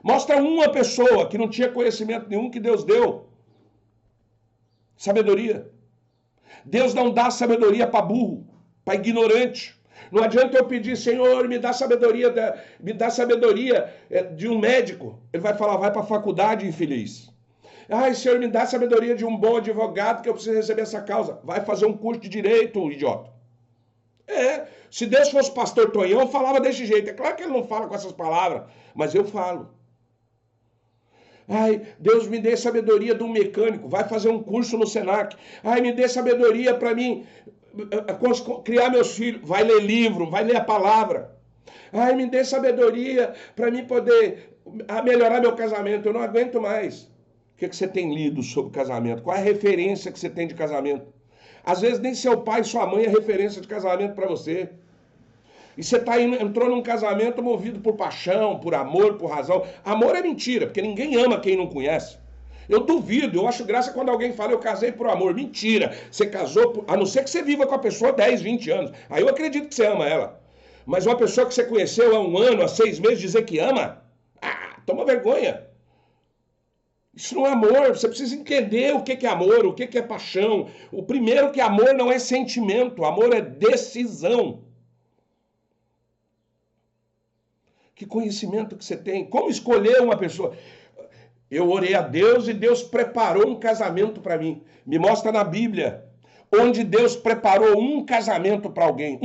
Mostra uma pessoa que não tinha conhecimento nenhum que Deus deu sabedoria. Deus não dá sabedoria para burro, para ignorante. Não adianta eu pedir, Senhor, me dá sabedoria de um médico. Ele vai falar, vai para a faculdade, infeliz. Ai, Senhor, me dá sabedoria de um bom advogado que eu preciso receber essa causa. Vai fazer um curso de direito, idiota. Se Deus fosse pastor Tonhão, eu falava desse jeito. É claro que ele não fala com essas palavras, mas eu falo. Ai, Deus me dê sabedoria de um mecânico. Vai fazer um curso no Senac. Ai, me dê sabedoria para mim criar meus filhos, vai ler livro, vai ler a palavra. Ai, me dê sabedoria para mim poder melhorar meu casamento, eu não aguento mais. O que você tem lido sobre casamento? Qual é a referência que você tem de casamento? Às vezes nem seu pai e sua mãe é referência de casamento para você. E você entrou num casamento movido por paixão, por amor, por razão. Amor é mentira, porque ninguém ama quem não conhece. Eu duvido, eu acho graça quando alguém fala eu casei por amor. Mentira, você casou, a não ser que você viva com a pessoa 10, 20 anos. Aí eu acredito que você ama ela. Mas uma pessoa que você conheceu há 1 ano, há 6 meses, dizer que ama? Toma vergonha. Isso não é amor, você precisa entender o que é amor, o que é paixão. O primeiro que amor não é sentimento, amor é decisão. Que conhecimento que você tem? Como escolher uma pessoa? Eu orei a Deus e Deus preparou um casamento para mim. Me mostra na Bíblia onde Deus preparou um casamento para alguém.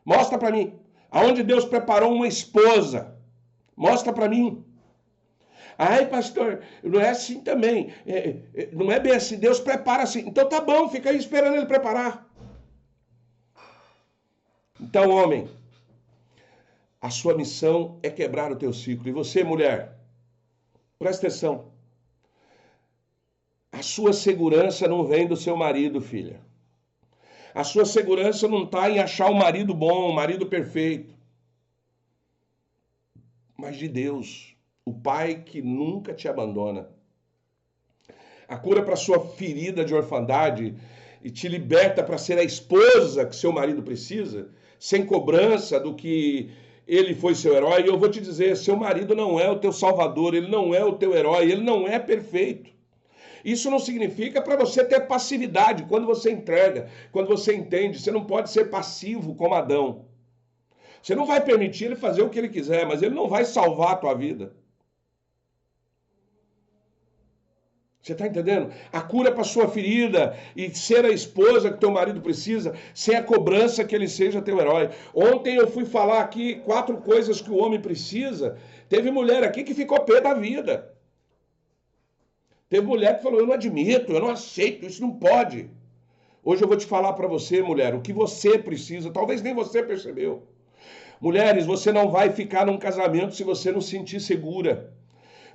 Mostra para mim. Aonde Deus preparou uma esposa. Mostra para mim. Ai, pastor, não é assim também. Não é bem assim. Deus prepara assim. Então tá bom, fica aí esperando ele preparar. Então, homem, a sua missão é quebrar o teu ciclo. E você, mulher, presta atenção. A sua segurança não vem do seu marido, filha. A sua segurança não está em achar um marido bom, um marido perfeito. Mas de Deus, o Pai que nunca te abandona. A cura para sua ferida de orfandade e te liberta para ser a esposa que seu marido precisa, sem cobrança do que ele foi seu herói. E eu vou te dizer, seu marido não é o teu salvador, ele não é o teu herói, ele não é perfeito. Isso não significa para você ter passividade quando você entrega, quando você entende. Você não pode ser passivo como Adão. Você não vai permitir ele fazer o que ele quiser, mas ele não vai salvar a tua vida. Você está entendendo? A cura para sua ferida e ser a esposa que teu marido precisa, sem a cobrança que ele seja teu herói. Ontem eu fui falar aqui 4 coisas que o homem precisa. Teve mulher aqui que ficou pé da vida. Teve mulher que falou, eu não admito, eu não aceito, isso não pode. Hoje eu vou te falar para você, mulher, o que você precisa, talvez nem você percebeu. Mulheres, você não vai ficar num casamento se você não se sentir segura.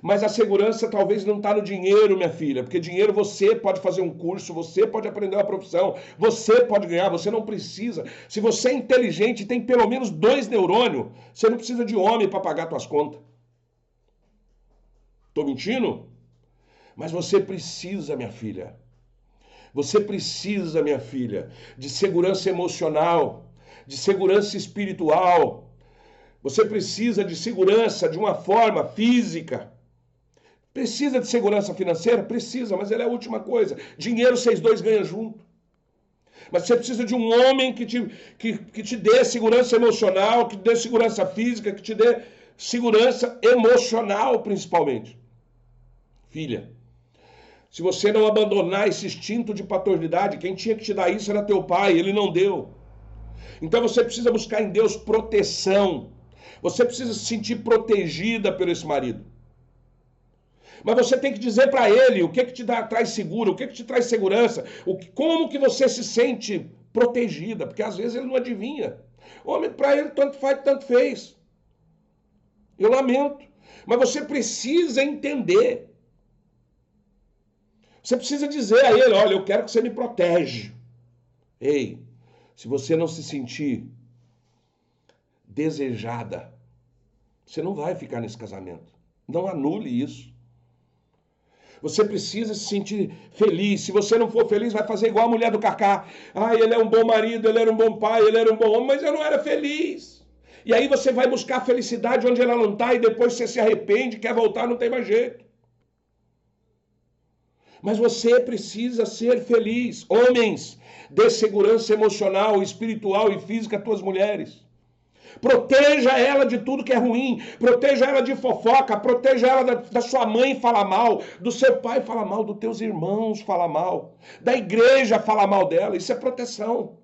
Mas a segurança talvez não está no dinheiro, minha filha, porque dinheiro você pode fazer um curso, você pode aprender uma profissão, você pode ganhar, você não precisa. Se você é inteligente e tem pelo menos 2 neurônios, você não precisa de homem para pagar suas contas. Estou mentindo? Mas você precisa, minha filha. Você precisa, minha filha, de segurança emocional, de segurança espiritual. Você precisa de segurança de uma forma física. Precisa de segurança financeira? Precisa, mas ela é a última coisa. Dinheiro vocês dois ganham junto. Mas você precisa de um homem que te dê segurança emocional, que te dê segurança física, que te dê segurança emocional, principalmente. Filha, se você não abandonar esse instinto de paternidade, quem tinha que te dar isso era teu pai, ele não deu. Então você precisa buscar em Deus proteção. Você precisa se sentir protegida por esse marido. Mas você tem que dizer para ele o que te traz seguro, o que te traz segurança, como que você se sente protegida, porque às vezes ele não adivinha. Homem, para ele tanto faz, tanto fez. Eu lamento. Mas você precisa entender. Você precisa dizer a ele, olha, eu quero que você me protege. Ei, se você não se sentir desejada, você não vai ficar nesse casamento. Não anule isso. Você precisa se sentir feliz. Se você não for feliz, vai fazer igual a mulher do Cacá. Ah, ele é um bom marido, ele era um bom pai, ele era um bom homem, mas eu não era feliz. E aí você vai buscar a felicidade onde ela não está e depois você se arrepende, quer voltar, não tem mais jeito. Mas você precisa ser feliz. Homens, dê segurança emocional, espiritual e física às tuas mulheres. Proteja ela de tudo que é ruim, proteja ela de fofoca, proteja ela da sua mãe falar mal, do seu pai falar mal, dos teus irmãos falar mal, da igreja falar mal dela, isso é proteção.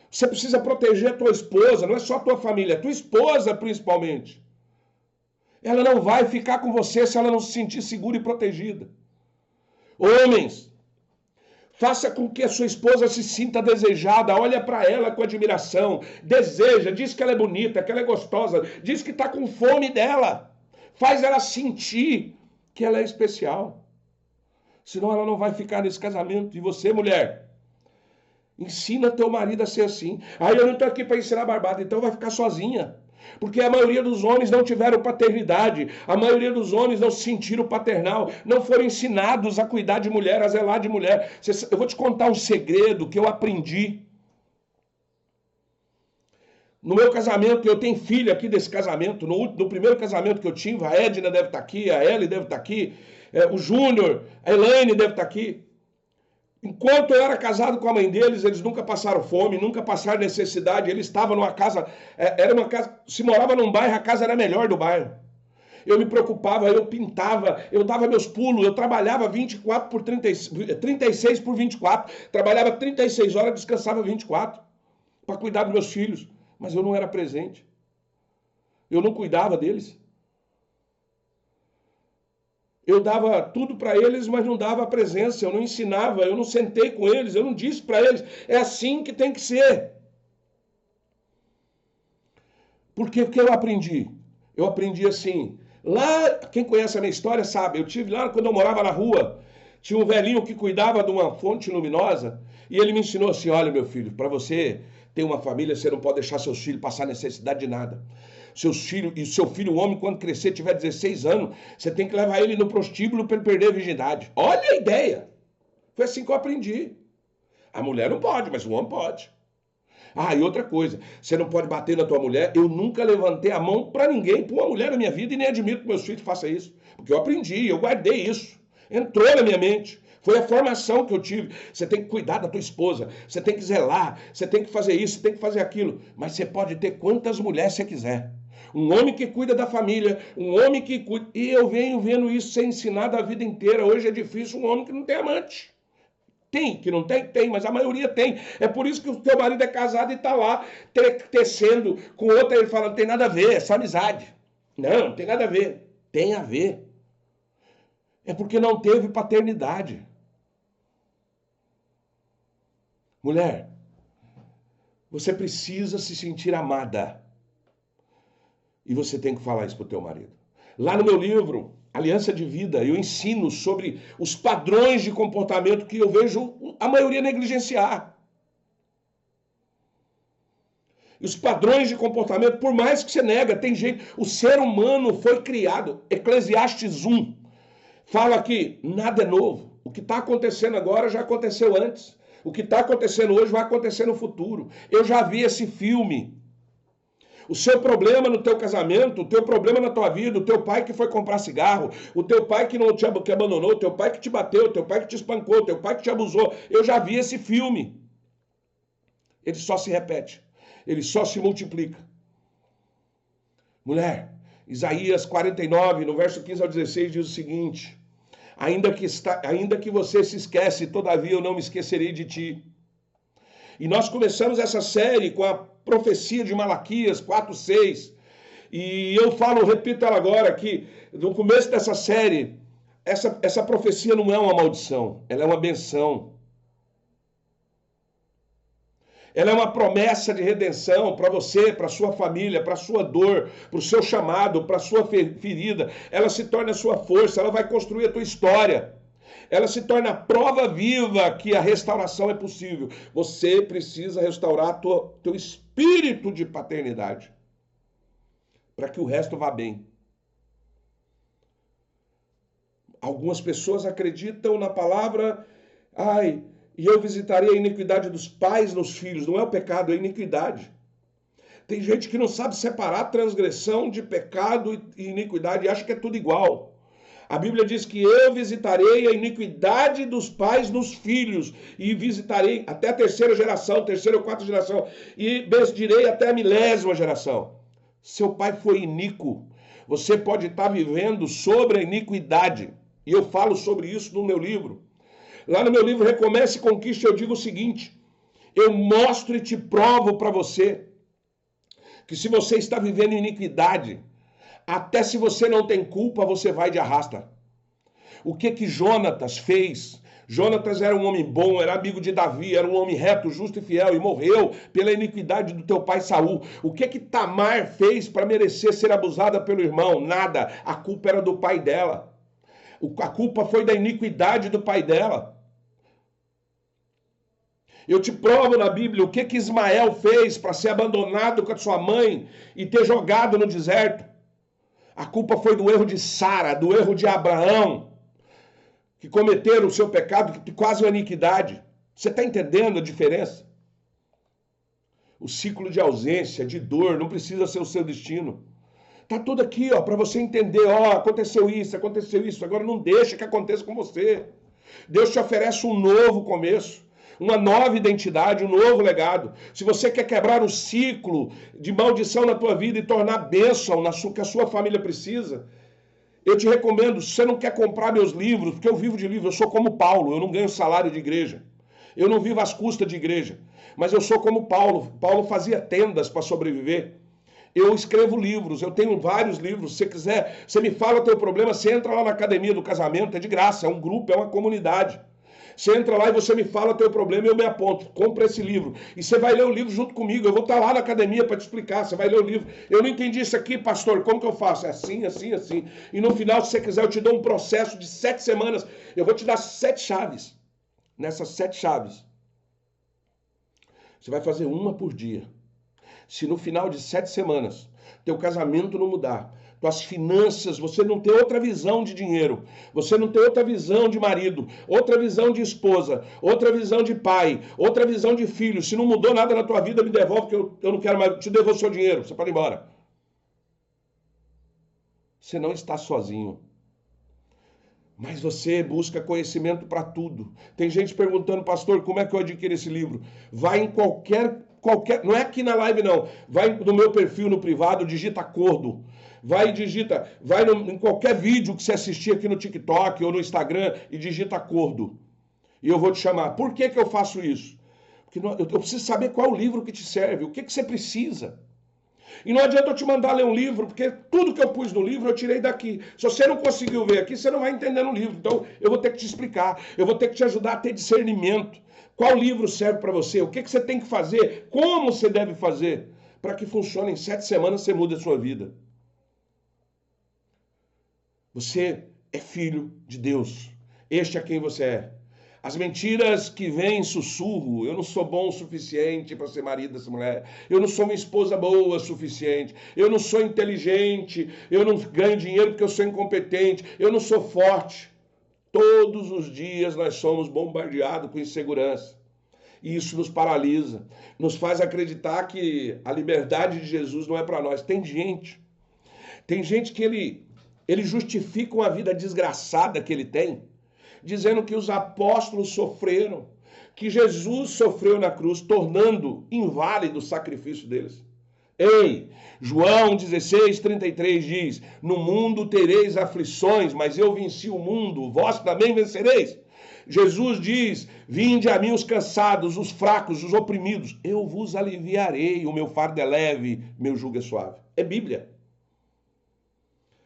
Você precisa proteger a tua esposa, não é só a tua família, a tua esposa principalmente. Ela não vai ficar com você se ela não se sentir segura e protegida. Homens, faça com que a sua esposa se sinta desejada, olha para ela com admiração, deseja, diz que ela é bonita, que ela é gostosa, diz que está com fome dela, faz ela sentir que ela é especial. Senão ela não vai ficar nesse casamento. E você, mulher, ensina teu marido a ser assim. Ah, eu não estou aqui para ensinar barbada, então vai ficar sozinha. Porque a maioria dos homens não tiveram paternidade, a maioria dos homens não se sentiram paternal, não foram ensinados a cuidar de mulher, a zelar de mulher. Eu vou te contar um segredo que eu aprendi. No meu casamento, eu tenho filha aqui desse casamento, no primeiro casamento que eu tive, a Edna deve estar aqui, a Ellie deve estar aqui, o Júnior, a Elaine deve estar aqui. Enquanto eu era casado com a mãe deles, eles nunca passaram fome, nunca passaram necessidade. Eles estavam numa casa, era uma casa, se morava num bairro, a casa era a melhor do bairro. Eu me preocupava, eu pintava, eu dava meus pulos, eu trabalhava 24 por 36 por 24. Trabalhava 36 horas, descansava 24 para cuidar dos meus filhos. Mas eu não era presente. Eu não cuidava deles. Eu dava tudo para eles, mas não dava a presença, eu não ensinava, eu não sentei com eles, eu não disse para eles, é assim que tem que ser. Porque o que eu aprendi? Eu aprendi assim, lá, quem conhece a minha história sabe, eu tive lá quando eu morava na rua, tinha um velhinho que cuidava de uma fonte luminosa, e ele me ensinou assim, olha meu filho, para você ter uma família, você não pode deixar seus filhos passar necessidade de nada. Seus filhos, e seu filho, o homem, quando crescer, tiver 16 anos, você tem que levar ele no prostíbulo para ele perder a virgindade. Olha a ideia! Foi assim que eu aprendi. A mulher não pode, mas o homem pode. Ah, e outra coisa, você não pode bater na tua mulher. Eu nunca levantei a mão para ninguém, para uma mulher na minha vida, e nem admito que meus filhos façam isso. Porque eu aprendi, eu guardei isso. Entrou na minha mente. Foi a formação que eu tive. Você tem que cuidar da tua esposa, você tem que zelar, você tem que fazer isso, você tem que fazer aquilo. Mas você pode ter quantas mulheres você quiser. Um homem que cuida da família, um homem que cuida... E eu venho vendo isso ser ensinado a vida inteira. Hoje é difícil um homem que não tem amante. Tem, que não tem? Tem, mas a maioria tem. É por isso que o teu marido é casado e está lá tecendo com outra. Ele fala, não tem nada a ver, é só amizade. Não, não tem nada a ver. Tem a ver. É porque não teve paternidade. Mulher, você precisa se sentir amada. E você tem que falar isso para o teu marido. Lá no meu livro, Aliança de Vida, eu ensino sobre os padrões de comportamento que eu vejo a maioria negligenciar. E os padrões de comportamento, por mais que você nega, tem jeito. O ser humano foi criado. Eclesiastes 1 fala que nada é novo. O que está acontecendo agora já aconteceu antes. O que está acontecendo hoje vai acontecer no futuro. Eu já vi esse filme. O seu problema no teu casamento, o teu problema na tua vida, o teu pai que foi comprar cigarro, o teu pai que não te que abandonou, o teu pai que te bateu, o teu pai que te espancou, o teu pai que te abusou. Eu já vi esse filme. Ele só se repete. Ele só se multiplica. Mulher, Isaías 49, no verso 15 ao 16, diz o seguinte: ainda que você se esquece, todavia eu não me esquecerei de ti. E nós começamos essa série com a profecia de Malaquias 4:6. E eu repito ela agora, que no começo dessa série, essa profecia não é uma maldição, ela é uma benção. Ela é uma promessa de redenção para você, para sua família, para sua dor, para o seu chamado, para a sua ferida. Ela se torna a sua força, ela vai construir a tua história. Ela se torna a prova viva que a restauração é possível. Você precisa restaurar teu espírito de paternidade para que o resto vá bem. Algumas pessoas acreditam na palavra, e eu visitarei a iniquidade dos pais nos filhos. Não é o pecado, é a iniquidade. Tem gente que não sabe separar transgressão de pecado e iniquidade e acha que é tudo igual. A Bíblia diz que eu visitarei a iniquidade dos pais nos filhos e visitarei até a terceira ou quarta geração e bendirei até a 1000ª geração. Seu pai foi iníquo. Você pode estar vivendo sobre a iniquidade. E eu falo sobre isso no meu livro. Lá no meu livro Recomece e Conquiste, eu digo o seguinte: eu mostro e te provo para você que se você está vivendo iniquidade, até se você não tem culpa, você vai de arrasta. O que Jonatas fez? Jonatas era um homem bom, era amigo de Davi, era um homem reto, justo e fiel, e morreu pela iniquidade do teu pai Saul. O que Tamar fez para merecer ser abusada pelo irmão? Nada. A culpa era do pai dela. A culpa foi da iniquidade do pai dela. Eu te provo na Bíblia o que Ismael fez para ser abandonado com a sua mãe e ter jogado no deserto. A culpa foi do erro de Sara, do erro de Abraão, que cometeram o seu pecado, que quase uma iniquidade. Você está entendendo a diferença? O ciclo de ausência, de dor, não precisa ser o seu destino. Tá tudo aqui, para você entender, aconteceu isso, agora não deixa que aconteça com você. Deus te oferece um novo começo, uma nova identidade, um novo legado. Se você quer quebrar o ciclo de maldição na tua vida e tornar bênção que a sua família precisa, eu te recomendo, se você não quer comprar meus livros, porque eu vivo de livro, eu sou como Paulo, eu não ganho salário de igreja. Eu não vivo às custas de igreja, mas eu sou como Paulo. Paulo fazia tendas para sobreviver. Eu escrevo livros, eu tenho vários livros. Se você quiser, você me fala o teu problema, você entra lá na Academia do Casamento, é de graça, é um grupo, é uma comunidade. Você entra lá e você me fala o teu problema e eu me aponto. Compra esse livro. E você vai ler o livro junto comigo. Eu vou estar lá na academia para te explicar. Você vai ler o livro. Eu não entendi isso aqui, pastor. Como que eu faço? É assim, assim, assim. E no final, se você quiser, eu te dou um processo de 7 semanas. Eu vou te dar 7 chaves. Nessas 7 chaves, você vai fazer uma por dia. Se no final de 7 semanas, teu casamento não mudar, tuas finanças, você não ter outra visão de dinheiro, você não ter outra visão de marido, outra visão de esposa, outra visão de pai, outra visão de filho, se não mudou nada na tua vida, me devolve que eu não quero mais, te devolvo seu dinheiro, você pode ir embora. Você não está sozinho. Mas você busca conhecimento para tudo. Tem gente perguntando, pastor, como é que eu adquiro esse livro? Vai em qualquer, não é aqui na live não, vai no meu perfil no privado, digita Acordo. Vai e digita, em qualquer vídeo que você assistir aqui no TikTok ou no Instagram e digita Acordo. E eu vou te chamar. Por que eu faço isso? Porque eu preciso saber qual é o livro que te serve, o que você precisa. E não adianta eu te mandar ler um livro, porque tudo que eu pus no livro eu tirei daqui. Se você não conseguiu ver aqui, você não vai entender no livro. Então eu vou ter que te explicar, eu vou ter que te ajudar a ter discernimento. Qual livro serve para você? O que você tem que fazer? Como você deve fazer? Para que funcione em 7 semanas você muda a sua vida. Você é filho de Deus. Este é quem você é. As mentiras que vêm em sussurro, eu não sou bom o suficiente para ser marido dessa mulher, eu não sou uma esposa boa o suficiente, eu não sou inteligente, eu não ganho dinheiro porque eu sou incompetente, eu não sou forte. Todos os dias nós somos bombardeados com insegurança. E isso nos paralisa, nos faz acreditar que a liberdade de Jesus não é para nós. Tem gente que ele justifica uma vida desgraçada que ele tem, dizendo que os apóstolos sofreram, que Jesus sofreu na cruz, tornando inválido o sacrifício deles. Ei, João 16:33 diz, no mundo tereis aflições, mas eu venci o mundo, vós também vencereis. Jesus diz, vinde a mim os cansados, os fracos, os oprimidos, eu vos aliviarei, o meu fardo é leve, meu jugo é suave. É Bíblia.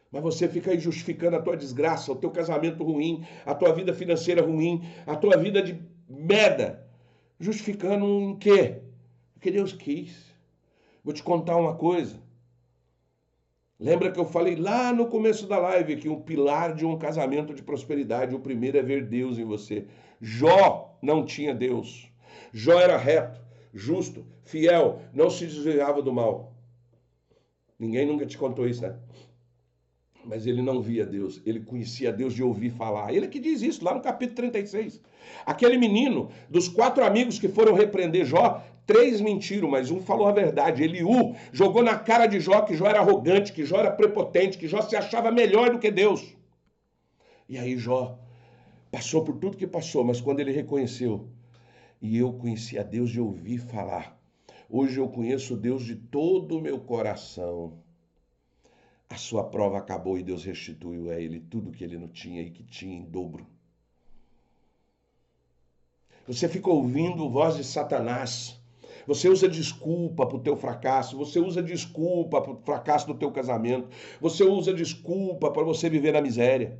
Mas você fica aí justificando a tua desgraça, o teu casamento ruim, a tua vida financeira ruim, a tua vida de merda. Justificando em quê? Porque Deus quis. Vou te contar uma coisa. Lembra que eu falei lá no começo da live que um pilar de um casamento de prosperidade, o primeiro é ver Deus em você. Jó não tinha Deus. Jó era reto, justo, fiel, não se desviava do mal. Ninguém nunca te contou isso, né? Mas ele não via Deus, ele conhecia Deus de ouvir falar. Ele que diz isso lá no capítulo 36. Aquele menino, dos 4 amigos que foram repreender Jó, 3 mentiram, mas um falou a verdade. Eliú jogou na cara de Jó que Jó era arrogante, que Jó era prepotente, que Jó se achava melhor do que Deus. E aí Jó passou por tudo que passou, mas quando ele reconheceu, e eu conheci a Deus de ouvir falar. Hoje eu conheço Deus de todo o meu coração. A sua prova acabou e Deus restituiu a ele tudo que ele não tinha e que tinha em dobro. Você fica ouvindo voz de Satanás. Você usa desculpa para o teu fracasso. Você usa desculpa para o fracasso do teu casamento. Você usa desculpa para você viver na miséria.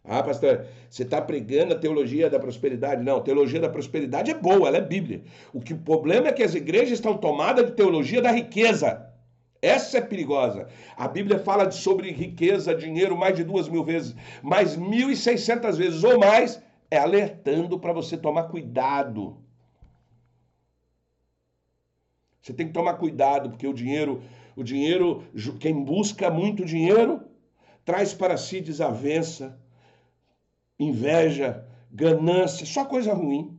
Ah, pastor, você está pregando a teologia da prosperidade? Não, a teologia da prosperidade é boa, ela é Bíblia. O problema é que as igrejas estão tomadas de teologia da riqueza. Essa é perigosa. A Bíblia fala sobre riqueza, dinheiro, mais de 2.000 vezes, mais 1.600 vezes ou mais, é alertando para você tomar cuidado. Você tem que tomar cuidado, porque o dinheiro, quem busca muito dinheiro, traz para si desavença, inveja, ganância, só coisa ruim.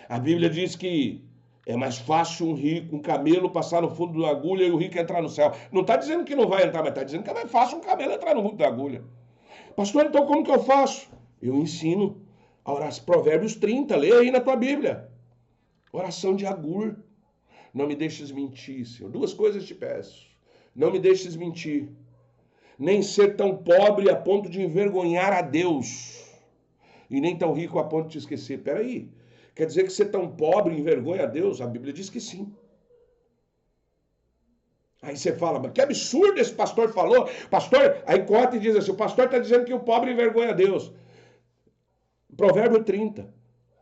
A Bíblia diz que é mais fácil um camelo passar no fundo da agulha e o rico entrar no céu. Não está dizendo que não vai entrar, mas está dizendo que é mais fácil um camelo entrar no fundo da agulha. Pastor, então como que eu faço? Eu ensino a orar Provérbios 30, lê aí na tua Bíblia. Oração de Agur. Não me deixes mentir, Senhor. 2 coisas te peço. Não me deixes mentir. Nem ser tão pobre a ponto de envergonhar a Deus. E nem tão rico a ponto de te esquecer. Peraí. Quer dizer que ser tão pobre envergonha a Deus? A Bíblia diz que sim. Aí você fala, mas que absurdo esse pastor falou. Pastor, aí corta e diz assim, o pastor está dizendo que o pobre envergonha a Deus. Provérbio 30.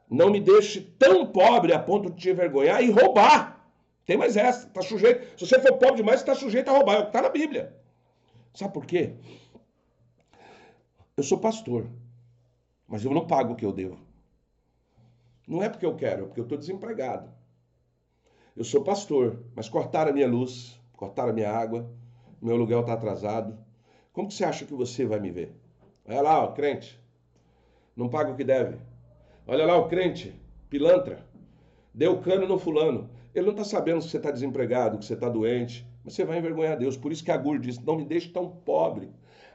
Não me deixe tão pobre a ponto de te envergonhar e roubar. Tem mais essa. Tá sujeito. Se você for pobre demais, você está sujeito a roubar. É o que está na Bíblia. Sabe por quê? Eu sou pastor, mas eu não pago o que eu devo. Não é porque eu quero, é porque eu estou desempregado. Eu sou pastor, mas cortaram a minha luz, cortaram a minha água, meu aluguel está atrasado. Como que você acha que você vai me ver? Olha lá, ó, crente, não paga o que deve. Olha lá o crente, pilantra, deu cano no fulano. Ele não está sabendo que você está desempregado, que você está doente, mas você vai envergonhar Deus. Por isso que Agur diz, não me deixe tão pobre,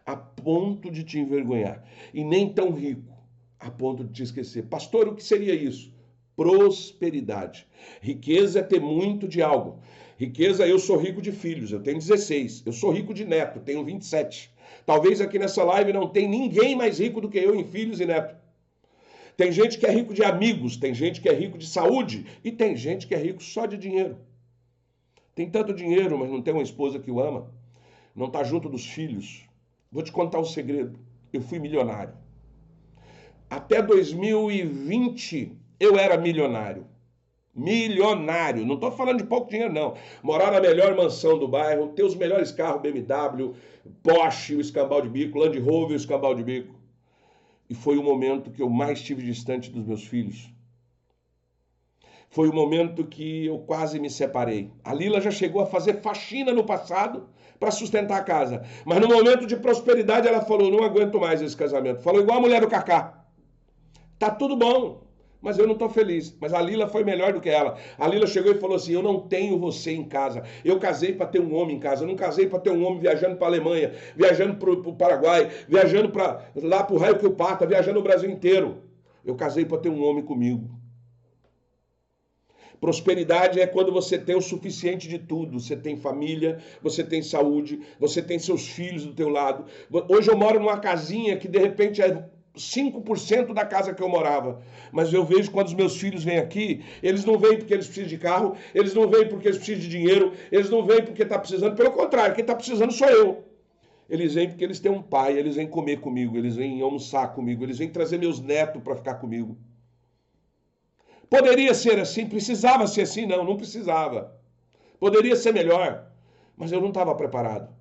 a ponto de te envergonhar, e nem tão rico a ponto de te esquecer. Pastor, o que seria isso? Prosperidade. Riqueza é ter muito de algo. Riqueza, eu sou rico de filhos, eu tenho 16. Eu sou rico de neto, tenho 27. Talvez aqui nessa live não tem ninguém mais rico do que eu em filhos e netos. Tem gente que é rico de amigos, tem gente que é rico de saúde e tem gente que é rico só de dinheiro. Tem tanto dinheiro, mas não tem uma esposa que o ama, não está junto dos filhos. Vou te contar um segredo. Eu fui milionário. Até 2020 eu era milionário. Milionário. Não estou falando de pouco dinheiro, não. Morar na melhor mansão do bairro, ter os melhores carros BMW, Porsche, o escambau de bico, Land Rover, o escambau de bico. E foi o momento que eu mais estive distante dos meus filhos. Foi o momento que eu quase me separei. A Lila já chegou a fazer faxina no passado para sustentar a casa. Mas no momento de prosperidade ela falou, não aguento mais esse casamento. Falou igual a mulher do Cacá. Tá tudo bom, mas eu não estou feliz. Mas a Lila foi melhor do que ela. A Lila chegou e falou assim, eu não tenho você em casa. Eu casei para ter um homem em casa. Eu não casei para ter um homem viajando para a Alemanha, viajando para o Paraguai, viajando lá para o Raio que o Parta, viajando o Brasil inteiro. Eu casei para ter um homem comigo. Prosperidade é quando você tem o suficiente de tudo. Você tem família, você tem saúde, você tem seus filhos do teu lado. Hoje eu moro numa casinha que de repente é 5% da casa que eu morava. Mas eu vejo quando os meus filhos vêm aqui, eles não vêm porque eles precisam de carro, eles não vêm porque eles precisam de dinheiro, eles não vêm porque está precisando. Pelo contrário, quem está precisando sou eu. Eles vêm porque eles têm um pai, eles vêm comer comigo, eles vêm almoçar comigo, eles vêm trazer meus netos para ficar comigo. Poderia ser assim, precisava ser assim? Não, não precisava. Poderia ser melhor, mas eu não estava preparado.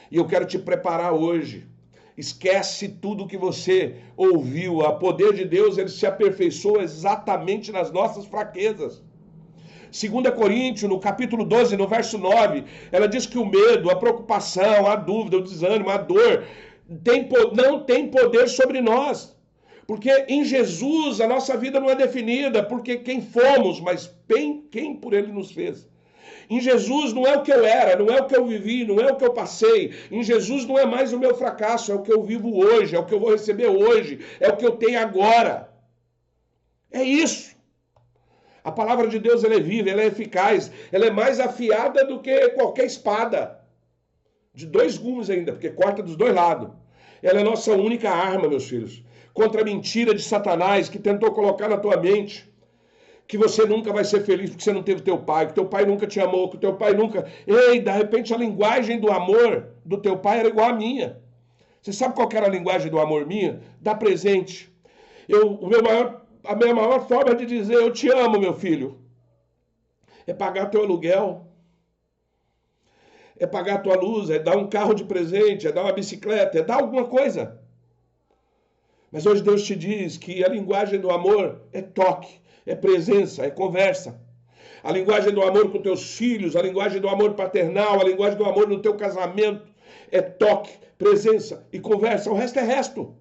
E eu quero te preparar hoje. Esquece tudo que você ouviu. A poder de Deus, ele se aperfeiçoa exatamente nas nossas fraquezas. 2 Coríntios, no capítulo 12, no verso 9, ela diz que o medo, a preocupação, a dúvida, o desânimo, a dor, não tem poder sobre nós. Porque em Jesus a nossa vida não é definida porque quem fomos, mas quem por ele nos fez. Em Jesus não é o que eu era, não é o que eu vivi, não é o que eu passei. Em Jesus não é mais o meu fracasso, é o que eu vivo hoje, é o que eu vou receber hoje, é o que eu tenho agora. É isso. A palavra de Deus ela é viva, ela é eficaz, ela é mais afiada do que qualquer espada. De 2 gumes ainda, porque corta dos 2 lados. Ela é a nossa única arma, meus filhos. Contra a mentira de Satanás que tentou colocar na tua mente que você nunca vai ser feliz porque você não teve teu pai, que teu pai nunca te amou, que teu pai nunca... Ei, de repente a linguagem do amor do teu pai era igual à minha. Você sabe qual que era a linguagem do amor minha? Dar presente. A minha maior forma de dizer eu te amo, meu filho, é pagar teu aluguel, é pagar tua luz, é dar um carro de presente, é dar uma bicicleta, é dar alguma coisa. Mas hoje Deus te diz que a linguagem do amor é toque, é presença, é conversa. A linguagem do amor com teus filhos, a linguagem do amor paternal, a linguagem do amor no teu casamento é toque, presença e conversa. O resto é resto.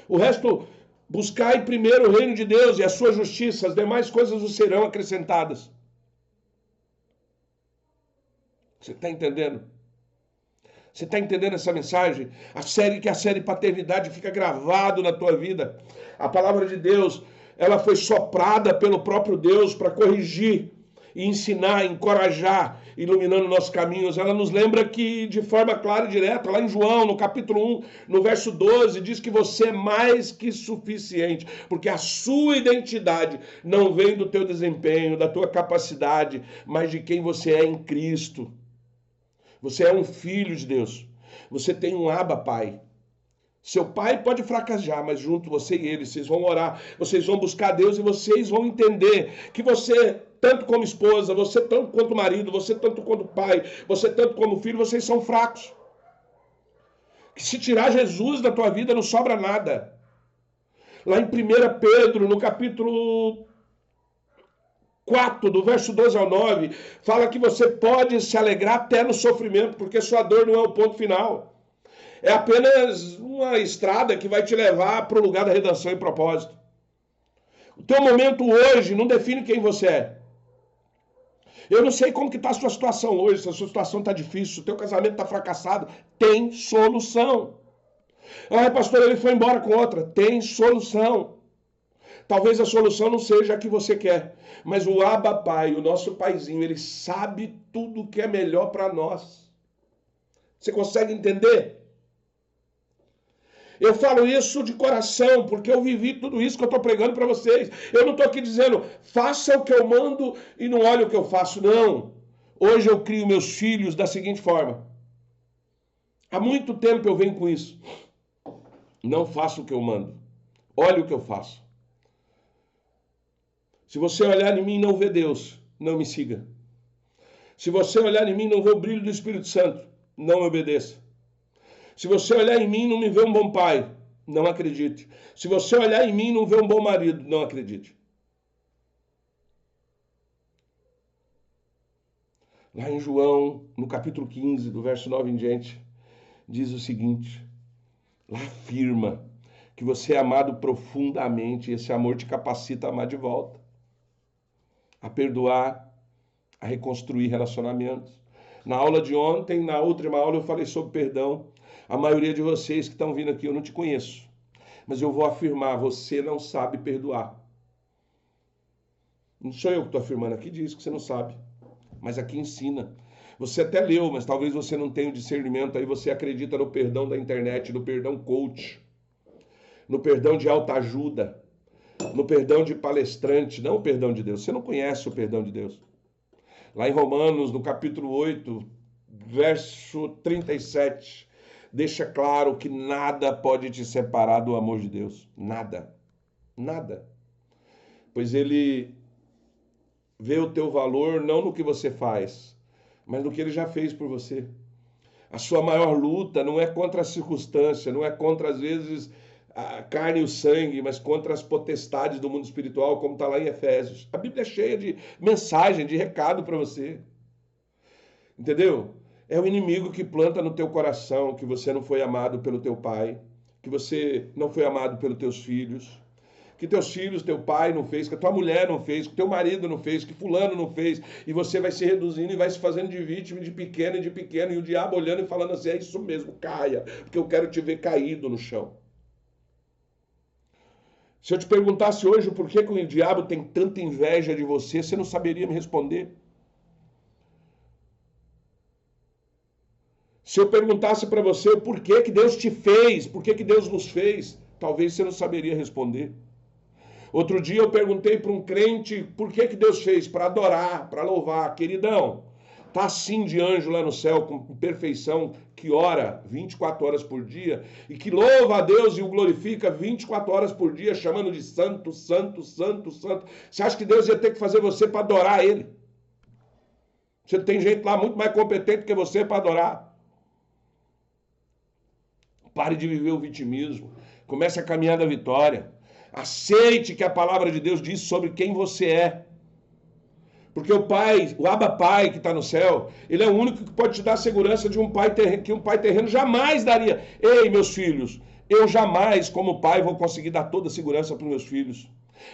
O resto, buscai primeiro o reino de Deus e a sua justiça, as demais coisas vos serão acrescentadas. Você está entendendo? Você está entendendo essa mensagem? A série Paternidade fica gravado na tua vida. A palavra de Deus, ela foi soprada pelo próprio Deus para corrigir e ensinar, encorajar, iluminando nossos caminhos. Ela nos lembra que, de forma clara e direta, lá em João, no capítulo 1, no verso 12, diz que você é mais que suficiente, porque a sua identidade não vem do teu desempenho, da tua capacidade, mas de quem você é em Cristo. Você é um filho de Deus. Você tem um Abba Pai. Seu pai pode fracassar, mas junto você e ele, vocês vão orar, vocês vão buscar Deus e vocês vão entender que você, tanto como esposa, você tanto quanto marido, você tanto quanto pai, você tanto como filho, vocês são fracos. Que se tirar Jesus da tua vida não sobra nada. Lá em 1 Pedro, no capítulo 4, do verso 12 ao 9, fala que você pode se alegrar até no sofrimento, porque sua dor não é o ponto final. É apenas uma estrada que vai te levar para o lugar da redenção e propósito. O teu momento hoje não define quem você é. Eu não sei como que está a sua situação hoje, se a sua situação está difícil, se o teu casamento está fracassado, tem solução. Ah, pastor, ele foi embora com outra. Tem solução. Talvez a solução não seja a que você quer, mas o Abba Pai, o nosso paizinho, ele sabe tudo que é melhor para nós. Você consegue entender? Eu falo isso de coração, porque eu vivi tudo isso que eu estou pregando para vocês. Eu não estou aqui dizendo, faça o que eu mando e não olhe o que eu faço. Não. Hoje eu crio meus filhos da seguinte forma. Há muito tempo eu venho com isso. Não faça o que eu mando. Olhe o que eu faço. Se você olhar em mim e não ver Deus, não me siga. Se você olhar em mim e não ver o brilho do Espírito Santo, não me obedeça. Se você olhar em mim e não me ver um bom pai, não acredite. Se você olhar em mim e não ver um bom marido, não acredite. Lá em João, no capítulo 15, do verso 9 em diante, diz o seguinte, lá afirma que você é amado profundamente e esse amor te capacita a amar de volta, a perdoar, a reconstruir relacionamentos. Na aula de ontem, na última aula, eu falei sobre perdão. A maioria de vocês que estão vindo aqui, eu não te conheço. Mas eu vou afirmar, você não sabe perdoar. Não sou eu que estou afirmando, aqui diz que você não sabe. Mas aqui ensina. Você até leu, mas talvez você não tenha o discernimento, aí você acredita no perdão da internet, no perdão coach, no perdão de autoajuda, no perdão de palestrante, não o perdão de Deus. Você não conhece o perdão de Deus. Lá em Romanos, no capítulo 8, verso 37, deixa claro que nada pode te separar do amor de Deus. Nada. Nada. Pois ele vê o teu valor não no que você faz, mas no que ele já fez por você. A sua maior luta não é contra a circunstância, não é contra, às vezes, a carne e o sangue, mas contra as potestades do mundo espiritual, como está lá em Efésios. A Bíblia é cheia de mensagem, de recado para você. Entendeu? É o inimigo que planta no teu coração que você não foi amado pelo teu pai, que você não foi amado pelos teus filhos, que teus filhos, teu pai não fez, que a tua mulher não fez, que teu marido não fez, que fulano não fez, e você vai se reduzindo e vai se fazendo de vítima, de pequeno, e o diabo olhando e falando assim, é isso mesmo, caia, porque eu quero te ver caído no chão. Se eu te perguntasse hoje o porquê que o diabo tem tanta inveja de você, você não saberia me responder. Se eu perguntasse para você o porquê que Deus te fez, porquê que Deus nos fez, talvez você não saberia responder. Outro dia eu perguntei para um crente por que Deus fez, para adorar, para louvar. Queridão, tá assim de anjo lá no céu, com perfeição, que ora 24 horas por dia e que louva a Deus e o glorifica 24 horas por dia, chamando de santo, santo, santo, santo. Você acha que Deus ia ter que fazer você para adorar Ele? Você tem gente lá muito mais competente que você para adorar. Pare de viver o vitimismo. Comece a caminhar da vitória. Aceite que a palavra de Deus diz sobre quem você é. Porque o Pai, o Abba Pai que está no céu, ele é o único que pode te dar a segurança de um pai terreno, que um pai terreno jamais daria. Ei, meus filhos, eu jamais, como pai, vou conseguir dar toda a segurança para os meus filhos.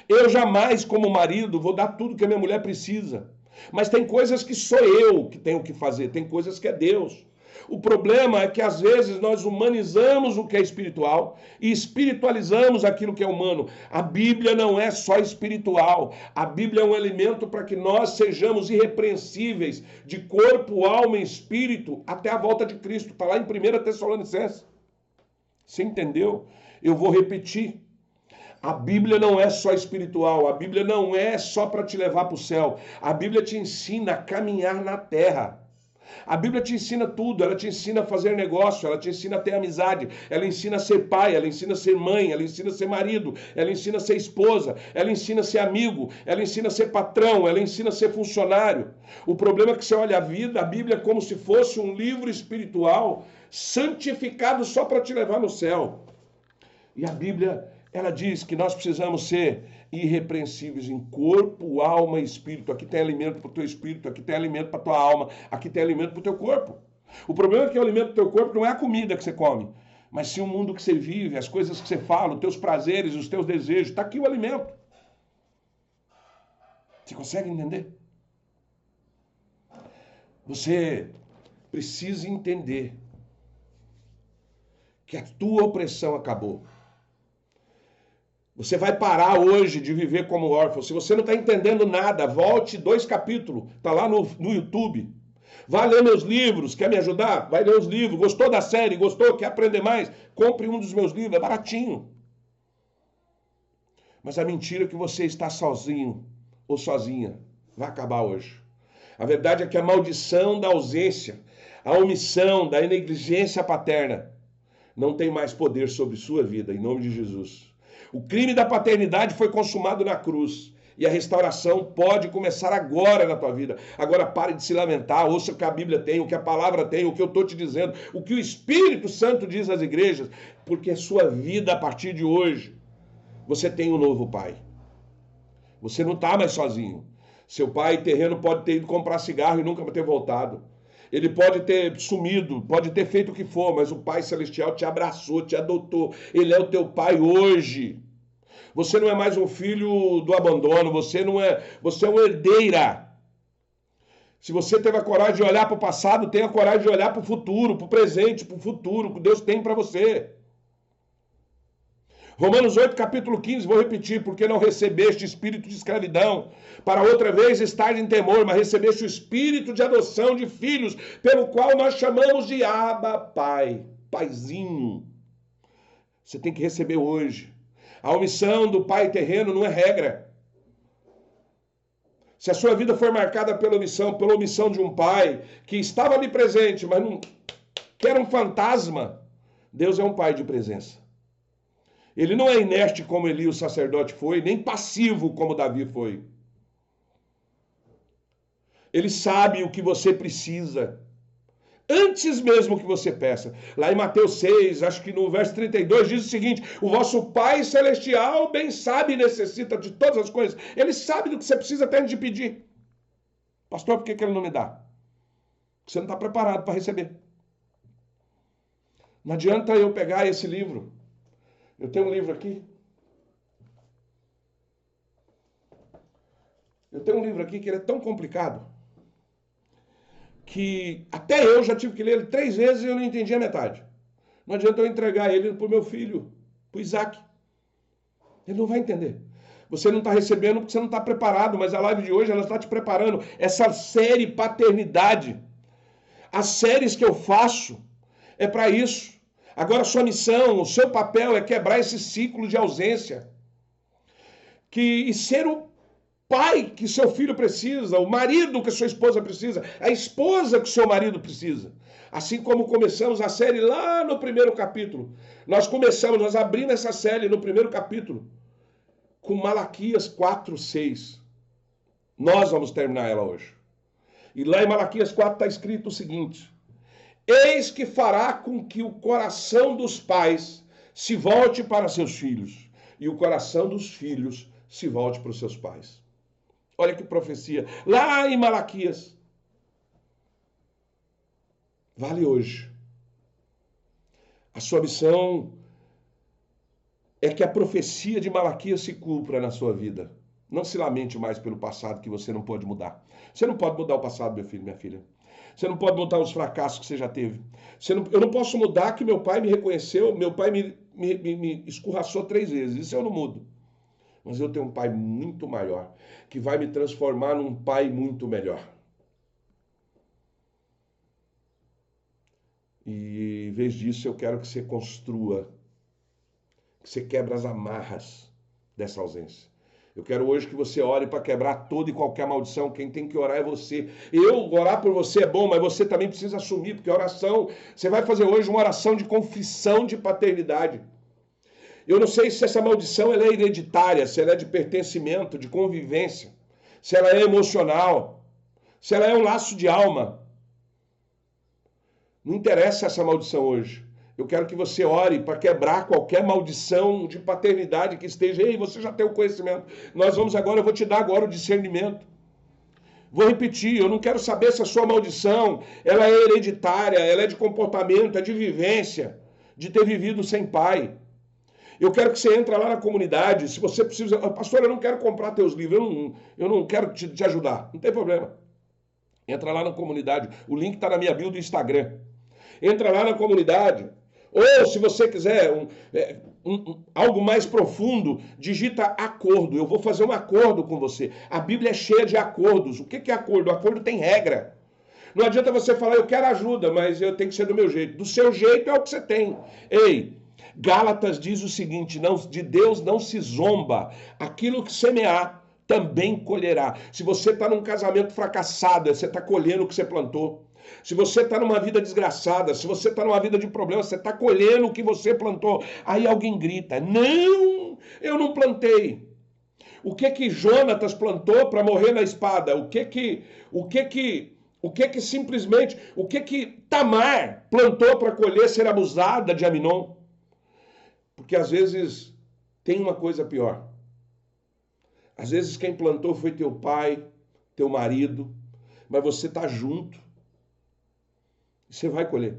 Eu jamais, como marido, vou dar tudo que a minha mulher precisa. Mas tem coisas que sou eu que tenho que fazer, tem coisas que é Deus. O problema é que às vezes nós humanizamos o que é espiritual e espiritualizamos aquilo que é humano. A Bíblia não é só espiritual. A Bíblia é um alimento para que nós sejamos irrepreensíveis de corpo, alma e espírito até a volta de Cristo. Está lá em 1 Tessalonicenses. Você entendeu? Eu vou repetir. A Bíblia não é só espiritual, a Bíblia não é só para te levar para o céu. A Bíblia te ensina a caminhar na terra. A Bíblia te ensina tudo, ela te ensina a fazer negócio, ela te ensina a ter amizade, ela ensina a ser pai, ela ensina a ser mãe, ela ensina a ser marido, ela ensina a ser esposa, ela ensina a ser amigo, ela ensina a ser patrão, ela ensina a ser funcionário. O problema é que você olha a vida, a Bíblia é como se fosse um livro espiritual santificado só para te levar no céu. E a Bíblia, ela diz que nós precisamos ser irrepreensíveis em corpo, alma e espírito. Aqui tem alimento para o teu espírito, aqui tem alimento para a tua alma, aqui tem alimento para o teu corpo. O problema é que o alimento do teu corpo não é a comida que você come, mas sim o mundo que você vive, as coisas que você fala, os teus prazeres, os teus desejos. Está aqui o alimento. Você consegue entender? Você precisa entender que a tua opressão acabou. Você vai parar hoje de viver como órfão. Se você não está entendendo nada, volte 2 capítulos. Está lá no YouTube. Vai ler meus livros. Quer me ajudar? Vai ler os livros. Gostou da série? Gostou? Quer aprender mais? Compre um dos meus livros. É baratinho. Mas a mentira é que você está sozinho ou sozinha vai acabar hoje. A verdade é que a maldição da ausência, a omissão, da negligência paterna não tem mais poder sobre sua vida, em nome de Jesus. O crime da paternidade foi consumado na cruz. E a restauração pode começar agora na tua vida. Agora pare de se lamentar, ouça o que a Bíblia tem, o que a palavra tem, o que eu estou te dizendo, o que o Espírito Santo diz às igrejas, porque a sua vida a partir de hoje, você tem um novo pai. Você não está mais sozinho. Seu pai terreno pode ter ido comprar cigarro e nunca ter voltado. Ele pode ter sumido, pode ter feito o que for, mas o Pai Celestial te abraçou, te adotou. Ele é o teu pai hoje. Você não é mais um filho do abandono, você é uma herdeira. Se você teve a coragem de olhar para o passado, tenha a coragem de olhar para o futuro, para o presente, para o futuro que Deus tem para você. Romanos 8, capítulo 15, vou repetir, porque não recebeste espírito de escravidão, para outra vez estar em temor, mas recebeste o espírito de adoção de filhos, pelo qual nós chamamos de Abba, Pai, Paizinho. Você tem que receber hoje. A omissão do pai terreno não é regra. Se a sua vida for marcada pela omissão de um pai que estava ali presente, mas não, que era um fantasma, Deus é um pai de presença. Ele não é inerte como Eli, o sacerdote, foi, nem passivo como Davi foi. Ele sabe o que você precisa, antes mesmo que você peça. Lá em Mateus 6, acho que no verso 32, diz o seguinte: o vosso Pai Celestial bem sabe e necessita de todas as coisas. Ele sabe do que você precisa até antes de pedir. Pastor, por que ele não me dá? Porque você não está preparado para receber. Não adianta eu pegar esse livro. Eu tenho um livro aqui. Eu tenho um livro aqui que ele é tão complicado que até eu já tive que ler ele 3 vezes e eu não entendi a metade. Não adianta eu entregar ele para o meu filho, para o Isaac. Ele não vai entender. Você não está recebendo porque você não está preparado, mas a live de hoje ela está te preparando. Essa série Paternidade, as séries que eu faço é para isso. Agora a sua missão, o seu papel é quebrar esse ciclo de ausência. E ser o pai que seu filho precisa, o marido que sua esposa precisa, a esposa que seu marido precisa. Assim como começamos a série lá no primeiro capítulo. Nós abrimos essa série no primeiro capítulo com Malaquias 4:6. Nós vamos terminar ela hoje. E lá em Malaquias 4 está escrito o seguinte: eis que fará com que o coração dos pais se volte para seus filhos, e o coração dos filhos se volte para os seus pais. Olha que profecia. Lá em Malaquias. Vale hoje. A sua missão é que a profecia de Malaquias se cumpra na sua vida. Não se lamente mais pelo passado que você não pode mudar. Você não pode mudar o passado, meu filho, minha filha. Você não pode mudar os fracassos que você já teve. Eu não posso mudar que meu pai me reconheceu, meu pai me escorraçou 3 vezes. Isso eu não mudo. Mas eu tenho um pai muito maior, que vai me transformar num pai muito melhor. E em vez disso, eu quero que você construa, que você quebre as amarras dessa ausência. Eu quero hoje que você ore para quebrar toda e qualquer maldição. Quem tem que orar é você. Orar por você é bom, mas você também precisa assumir, porque oração, você vai fazer hoje uma oração de confissão de paternidade. Eu não sei se essa maldição ela é hereditária, se ela é de pertencimento, de convivência, se ela é emocional, se ela é um laço de alma. Não interessa essa maldição hoje. Eu quero que você ore para quebrar qualquer maldição de paternidade que esteja. Ei, você já tem o conhecimento. Eu vou te dar agora o discernimento. Vou repetir, eu não quero saber se a sua maldição ela é hereditária, ela é de comportamento, é de vivência, de ter vivido sem pai. Eu quero que você entre lá na comunidade. Se você precisa... Pastor, eu não quero comprar teus livros. Eu não quero te ajudar. Não tem problema. Entra lá na comunidade. O link está na minha bio do Instagram. Entra lá na comunidade. Ou, se você quiser algo mais profundo, digita acordo. Eu vou fazer um acordo com você. A Bíblia é cheia de acordos. O que é acordo? O acordo tem regra. Não adianta você falar, eu quero ajuda, mas eu tenho que ser do meu jeito. Do seu jeito é o que você tem. Ei, Gálatas diz o seguinte, não, de Deus não se zomba. Aquilo que semear, também colherá. Se você está num casamento fracassado, você está colhendo o que você plantou. Se você está numa vida desgraçada, se você está numa vida de problemas, você está colhendo o que você plantou. Aí alguém grita, não, eu não plantei. O que Jonatas plantou para morrer na espada? O que simplesmente, o que Tamar plantou para colher ser abusada de Aminon? Porque às vezes tem uma coisa pior. Às vezes quem plantou foi teu pai, teu marido, mas você está junto. E você vai colher.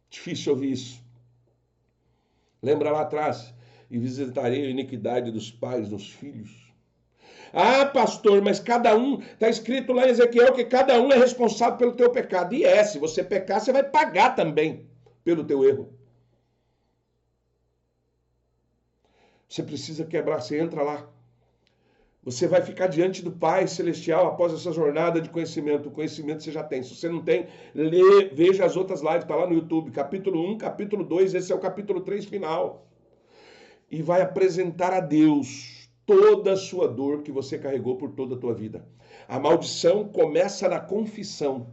Difícil ouvir isso. Lembra lá atrás? E visitarei a iniquidade dos pais, dos filhos. Ah, pastor, mas cada um, está escrito lá em Ezequiel que cada um é responsável pelo teu pecado. E se você pecar, você vai pagar também pelo teu erro. Você precisa quebrar, você entra lá. Você vai ficar diante do Pai Celestial após essa jornada de conhecimento. O conhecimento você já tem. Se você não tem, veja as outras lives, está lá no YouTube. Capítulo 1, capítulo 2, esse é o capítulo 3 final. E vai apresentar a Deus toda a sua dor que você carregou por toda a tua vida. A maldição começa na confissão.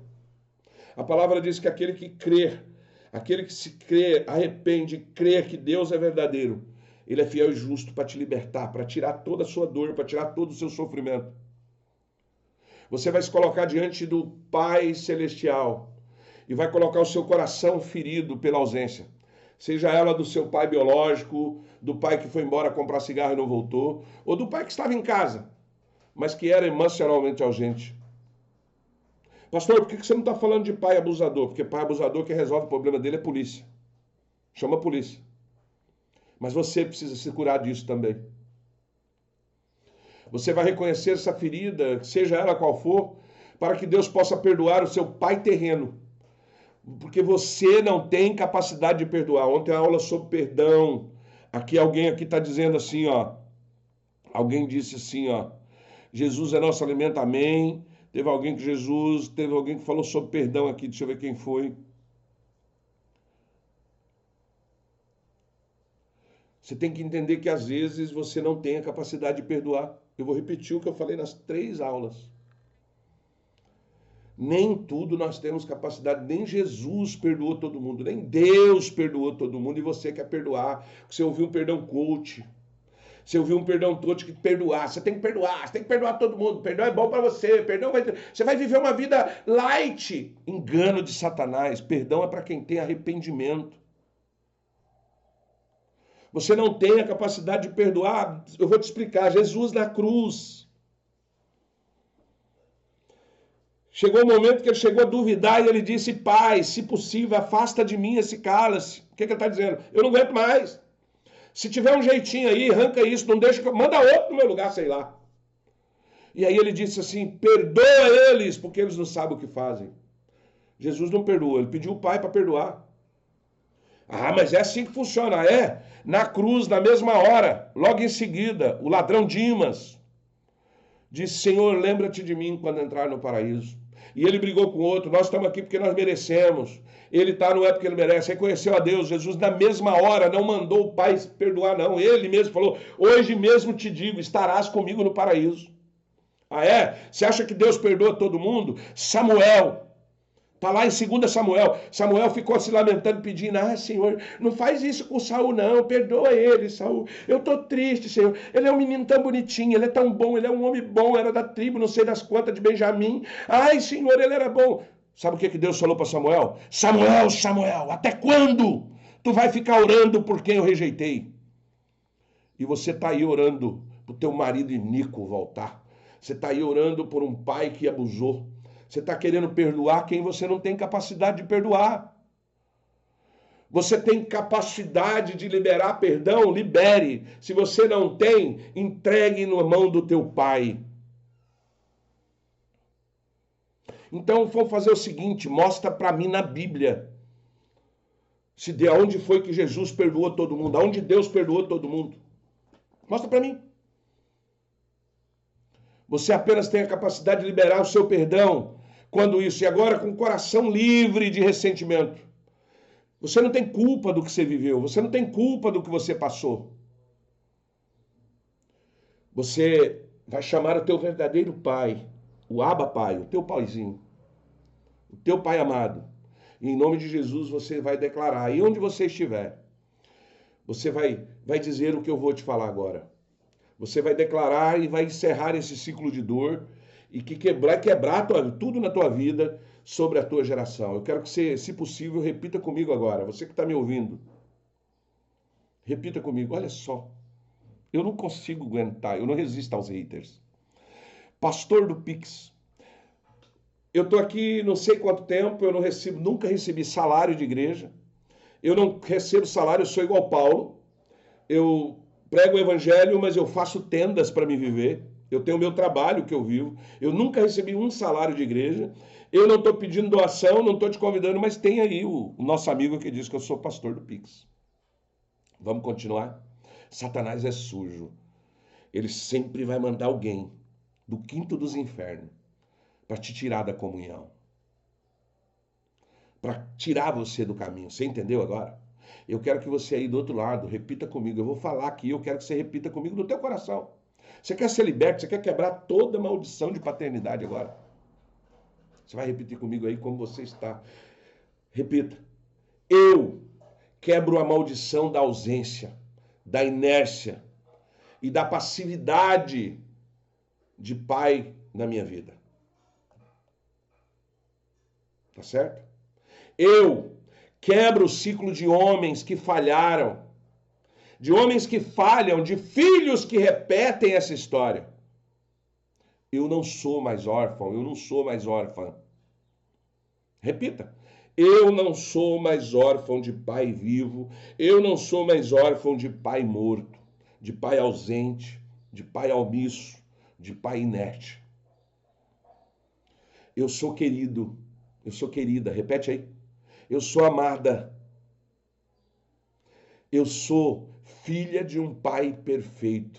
A palavra diz que aquele que crer, aquele que se crê, arrepende, crê que Deus é verdadeiro, ele é fiel e justo para te libertar, para tirar toda a sua dor, para tirar todo o seu sofrimento. Você vai se colocar diante do Pai Celestial e vai colocar o seu coração ferido pela ausência. Seja ela do seu pai biológico, do pai que foi embora comprar cigarro e não voltou, ou do pai que estava em casa, mas que era emocionalmente ausente. Pastor, por que você não está falando de pai abusador? Porque pai abusador que resolve o problema dele é polícia. Chama a polícia. Mas você precisa se curar disso também. Você vai reconhecer essa ferida, seja ela qual for, para que Deus possa perdoar o seu pai terreno. Porque você não tem capacidade de perdoar. Ontem a aula sobre perdão. Alguém aqui está dizendo assim, ó. Alguém disse assim, ó. Jesus é nosso alimento, amém. Teve alguém que falou sobre perdão aqui. Deixa eu ver quem foi. Você tem que entender que às vezes você não tem a capacidade de perdoar. Eu vou repetir o que eu falei nas 3 aulas. Nem tudo nós temos capacidade, nem Jesus perdoou todo mundo, nem Deus perdoou todo mundo e você quer perdoar. Você ouviu um perdão coach, você ouviu um perdão coach que perdoar, você tem que perdoar todo mundo, perdão é bom para você, você vai viver uma vida light. Engano de Satanás, perdão é para quem tem arrependimento. Você não tem a capacidade de perdoar, eu vou te explicar, Jesus na cruz. Chegou o momento que ele chegou a duvidar e ele disse, Pai, se possível, afasta de mim esse cálice. O que ele está dizendo? Eu não aguento mais. Se tiver um jeitinho aí, arranca isso, não deixa, manda outro no meu lugar, sei lá. E aí ele disse assim, perdoa eles, porque eles não sabem o que fazem. Jesus não perdoa, ele pediu o Pai para perdoar. Ah, mas é assim que funciona, é? Na cruz, na mesma hora, logo em seguida, o ladrão Dimas disse, Senhor, lembra-te de mim quando entrar no paraíso. E ele brigou com o outro, nós estamos aqui porque nós merecemos. Ele está, não é porque ele merece, reconheceu a Deus. Jesus na mesma hora não mandou o Pai perdoar, não. Ele mesmo falou, hoje mesmo te digo, estarás comigo no paraíso. Ah é? Você acha que Deus perdoa todo mundo? Samuel, está lá em 2 Samuel. Samuel ficou se lamentando, pedindo, Senhor, não faz isso com Saul não, perdoa ele, Saul. Eu estou triste, Senhor. Ele é um menino tão bonitinho, ele é tão bom, ele é um homem bom, era da tribo, não sei das quantas, de Benjamim. Ai, Senhor, ele era bom. Sabe o que Deus falou para Samuel? Samuel, Samuel, até quando tu vai ficar orando por quem eu rejeitei? E você está aí orando para o teu marido iníquo voltar. Você está aí orando por um pai que abusou. Você está querendo perdoar quem você não tem capacidade de perdoar. Você tem capacidade de liberar perdão? Libere. Se você não tem, entregue na mão do teu pai. Então, vamos fazer o seguinte, mostra para mim na Bíblia Se de onde foi que Jesus perdoou todo mundo? Aonde Deus perdoou todo mundo? Mostra para mim. Você apenas tem a capacidade de liberar o seu perdão quando isso, e agora com o coração livre de ressentimento. Você não tem culpa do que você viveu, você não tem culpa do que você passou. Você vai chamar o teu verdadeiro pai, o Abba Pai, o teu paizinho, o teu pai amado. E em nome de Jesus você vai declarar, e onde você estiver, você vai dizer o que eu vou te falar agora. Você vai declarar e vai encerrar esse ciclo de dor e que quebrar tudo na tua vida sobre a tua geração. Eu quero que você, se possível, repita comigo agora. Você que está me ouvindo, repita comigo. Olha só, eu não consigo aguentar, eu não resisto aos haters. Pastor do Pix, eu estou aqui não sei quanto tempo, eu não recebo, nunca recebi salário de igreja. Eu não recebo salário, eu sou igual Paulo. Eu prego o evangelho, mas eu faço tendas para me viver. Eu tenho o meu trabalho que eu vivo. Eu nunca recebi um salário de igreja. Eu não estou pedindo doação, não estou te convidando, mas tem aí o nosso amigo que diz que eu sou pastor do Pix. Vamos continuar? Satanás é sujo. Ele sempre vai mandar alguém do quinto dos infernos para te tirar da comunhão. Para tirar você do caminho. Você entendeu agora? Eu quero que você aí do outro lado repita comigo. Eu vou falar aqui, eu quero que você repita comigo no teu coração. Você quer ser liberto, você quer quebrar toda maldição de paternidade agora. Você vai repetir comigo aí como você está. Repita. Eu quebro a maldição da ausência, da inércia e da passividade de pai na minha vida. Tá certo? Eu quebro o ciclo de homens que falharam, de homens que falham, de filhos que repetem essa história. Eu não sou mais órfão, eu não sou mais órfã. Repita. Eu não sou mais órfão de pai vivo, eu não sou mais órfão de pai morto, de pai ausente, de pai omisso, de pai inerte. Eu sou querido, eu sou querida, repete aí. Eu sou amada. Eu sou filha de um pai perfeito.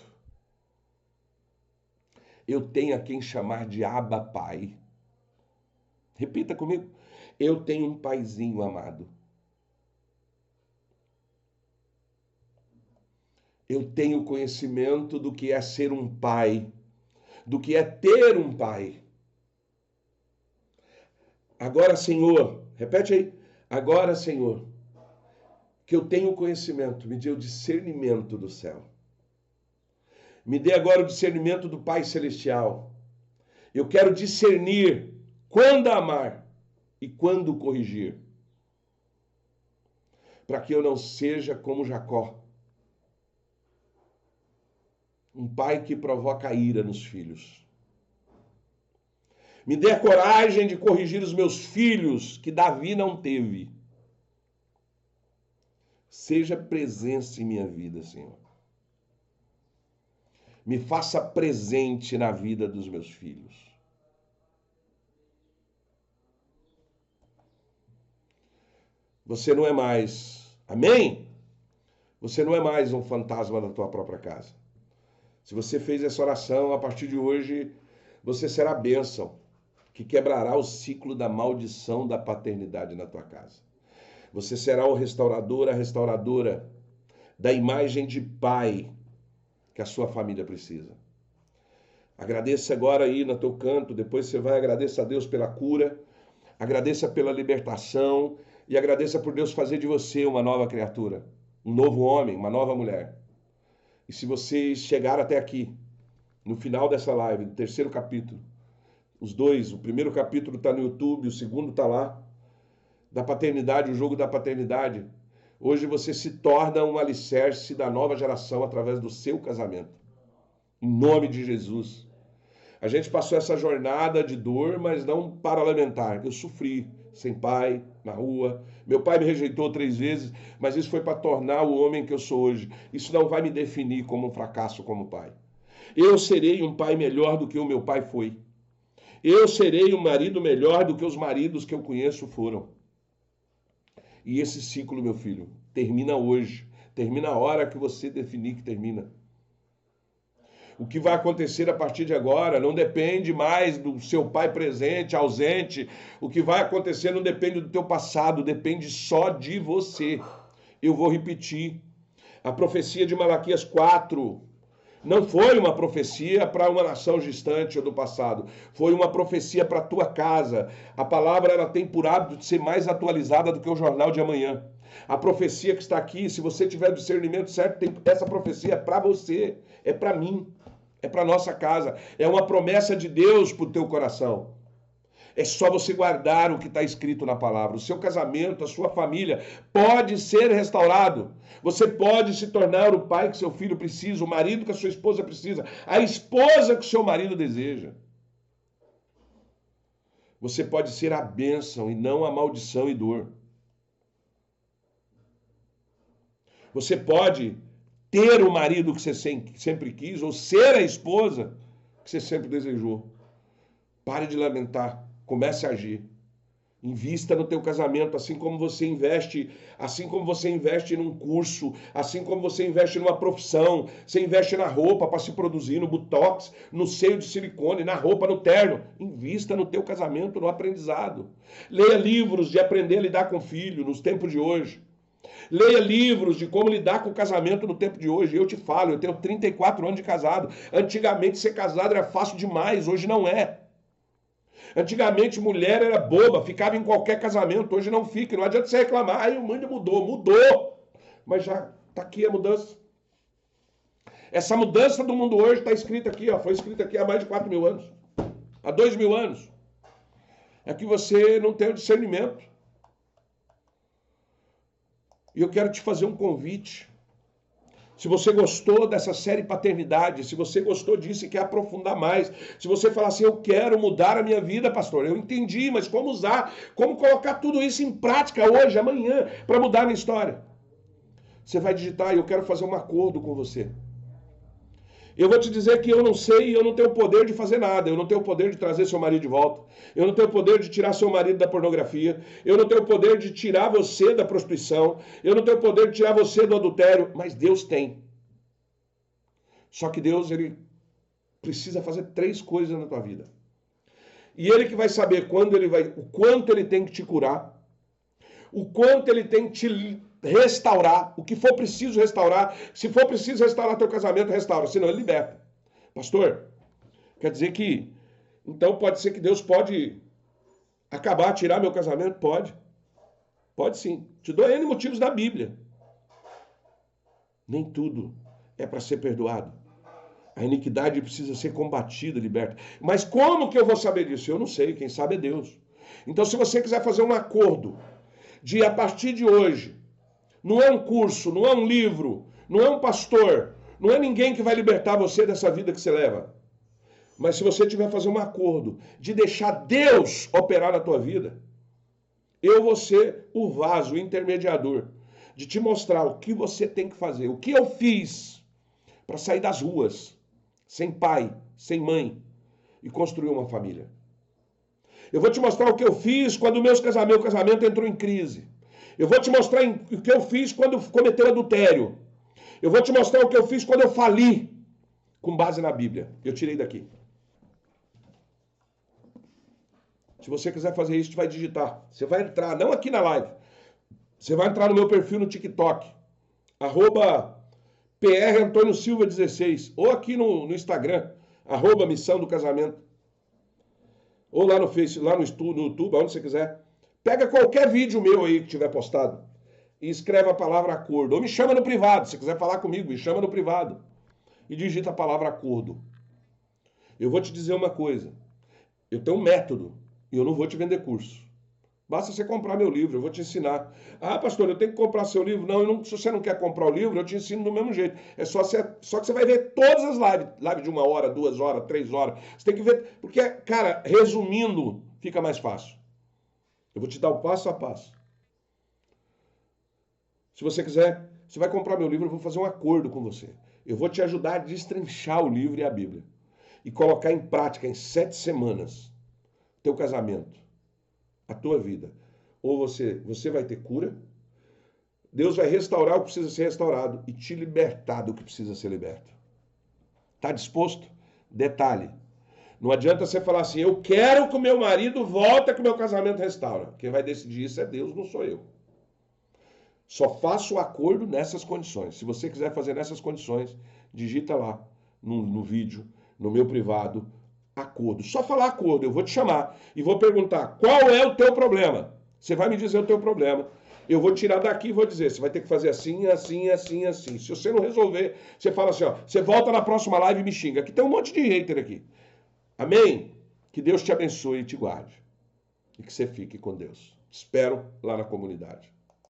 Eu tenho a quem chamar de Abba Pai. Repita comigo. Eu tenho um paizinho amado. Eu tenho conhecimento do que é ser um pai, do que é ter um pai. Agora, Senhor, repete aí. Agora, Senhor, que eu tenho conhecimento, me dê o discernimento do céu. Me dê agora o discernimento do Pai Celestial. Eu quero discernir quando amar e quando corrigir. Para que eu não seja como Jacó. Um pai que provoca ira nos filhos. Me dê a coragem de corrigir os meus filhos que Davi não teve. Seja presença em minha vida, Senhor. Me faça presente na vida dos meus filhos. Você não é mais, amém? Você não é mais um fantasma da tua própria casa. Se você fez essa oração, a partir de hoje, você será a bênção que quebrará o ciclo da maldição da paternidade na tua casa. Você será o restaurador, a restauradora da imagem de pai que a sua família precisa. Agradeça agora aí no teu canto, depois você vai agradecer a Deus pela cura, agradeça pela libertação e agradeça por Deus fazer de você uma nova criatura, um novo homem, uma nova mulher. E se vocês chegaram até aqui, no final dessa live, do terceiro capítulo, os dois, o primeiro capítulo está no YouTube, o segundo está lá, da paternidade, o jogo da paternidade. Hoje você se torna um alicerce da nova geração através do seu casamento. Em nome de Jesus. A gente passou essa jornada de dor, mas não para lamentar. Eu sofri, sem pai, na rua. Meu pai me rejeitou 3 vezes, mas isso foi para tornar o homem que eu sou hoje. Isso não vai me definir como um fracasso como pai. Eu serei um pai melhor do que o meu pai foi. Eu serei um marido melhor do que os maridos que eu conheço foram. E esse ciclo, meu filho, termina hoje. Termina a hora que você definir que termina. O que vai acontecer a partir de agora não depende mais do seu pai presente, ausente. O que vai acontecer não depende do teu passado, depende só de você. Eu vou repetir. A profecia de Malaquias 4 não foi uma profecia para uma nação distante ou do passado. Foi uma profecia para a tua casa. A palavra ela tem por hábito de ser mais atualizada do que o jornal de amanhã. A profecia que está aqui, se você tiver o discernimento certo, essa profecia é para você, é para mim, é para nossa casa. É uma promessa de Deus para o teu coração. É só você guardar o que está escrito na palavra. O seu casamento, a sua família pode ser restaurado. Você pode se tornar o pai que seu filho precisa, o marido que a sua esposa precisa, a esposa que o seu marido deseja. Você pode ser a bênção e não a maldição e dor. Você pode ter o marido que você sempre quis ou ser a esposa que você sempre desejou. Pare de lamentar. Comece a agir. Invista no teu casamento, assim como você investe num curso, assim como você investe numa profissão, você investe na roupa para se produzir, no botox, no seio de silicone, na roupa, no terno. Invista no teu casamento, no aprendizado. Leia livros de aprender a lidar com o filho nos tempos de hoje. Leia livros de como lidar com o casamento no tempo de hoje. Eu te falo, eu tenho 34 anos de casado. Antigamente ser casado era fácil demais, hoje não é. Antigamente mulher era boba, ficava em qualquer casamento, hoje não fica, não adianta você reclamar, aí o mundo mudou, mas já está aqui a mudança. Essa mudança do mundo hoje está escrita aqui, ó, foi escrita aqui há mais de 4.000 anos, há 2.000 anos. É que você não tem o discernimento. E eu quero te fazer um convite. Se você gostou dessa série Paternidade, se você gostou disso e quer aprofundar mais, se você falar assim, eu quero mudar a minha vida, pastor, eu entendi, mas como usar, como colocar tudo isso em prática hoje, amanhã, para mudar a minha história? Você vai digitar, eu quero fazer um acordo com você. Eu vou te dizer que eu não sei e eu não tenho o poder de fazer nada. Eu não tenho o poder de trazer seu marido de volta. Eu não tenho o poder de tirar seu marido da pornografia. Eu não tenho o poder de tirar você da prostituição. Eu não tenho o poder de tirar você do adultério. Mas Deus tem. Só que Deus, ele precisa fazer 3 coisas na tua vida. E ele que vai saber o quanto ele tem que te curar, o quanto ele tem que te restaurar, o que for preciso restaurar. Se for preciso restaurar teu casamento, restaura, senão ele liberta. Pastor, quer dizer que, então pode ser que Deus pode acabar, tirar meu casamento? Pode. Pode sim. Te dou N motivos da Bíblia. Nem tudo é para ser perdoado. A iniquidade precisa ser combatida, liberta. Mas como que eu vou saber disso? Eu não sei, quem sabe é Deus. Então se você quiser fazer um acordo de a partir de hoje, não é um curso, não é um livro, não é um pastor, não é ninguém que vai libertar você dessa vida que você leva. Mas se você tiver fazer um acordo de deixar Deus operar na tua vida, eu vou ser o vaso, o intermediador, de te mostrar o que você tem que fazer, o que eu fiz para sair das ruas, sem pai, sem mãe, e construir uma família. Eu vou te mostrar o que eu fiz quando meu casamento entrou em crise. Eu vou te mostrar o que eu fiz quando cometeu adultério. Eu vou te mostrar o que eu fiz quando eu fali, com base na Bíblia. Eu tirei daqui. Se você quiser fazer isso, você vai digitar. Você vai entrar, não aqui na live. Você vai entrar no meu perfil no TikTok. @PR Antônio Silva 16. Ou aqui no Instagram. @Missão do Casamento. Ou lá no Facebook, lá no YouTube, onde você quiser. Pega qualquer vídeo meu aí que tiver postado e escreve a palavra acordo. Ou me chama no privado, se quiser falar comigo, me chama no privado. E digita a palavra acordo. Eu vou te dizer uma coisa. Eu tenho um método e eu não vou te vender curso. Basta você comprar meu livro, eu vou te ensinar. Ah, pastor, eu tenho que comprar seu livro? Não, se você não quer comprar o livro, eu te ensino do mesmo jeito. É só que você vai ver todas as lives de 1 hora, 2 horas, 3 horas. Você tem que ver, porque, cara, resumindo, fica mais fácil. Eu vou te dar o passo a passo. Se você quiser, você vai comprar meu livro, eu vou fazer um acordo com você. Eu vou te ajudar a destrinchar o livro e a Bíblia. E colocar em prática em 7 semanas teu casamento, a tua vida. Ou você vai ter cura, Deus vai restaurar o que precisa ser restaurado e te libertar do que precisa ser liberto. Está disposto? Detalhe. Não adianta você falar assim, eu quero que o meu marido volte, que o meu casamento restaura. Quem vai decidir isso é Deus, não sou eu. Só faço o acordo nessas condições. Se você quiser fazer nessas condições, digita lá no vídeo, no meu privado, acordo. Só falar acordo, eu vou te chamar e vou perguntar qual é o teu problema. Você vai me dizer o teu problema. Eu vou tirar daqui e vou dizer, você vai ter que fazer assim, assim, assim, assim. Se você não resolver, você fala assim, ó, você volta na próxima live e me xinga. Aqui tem um monte de hater aqui. Amém? Que Deus te abençoe e te guarde. E que você fique com Deus. Te espero lá na comunidade.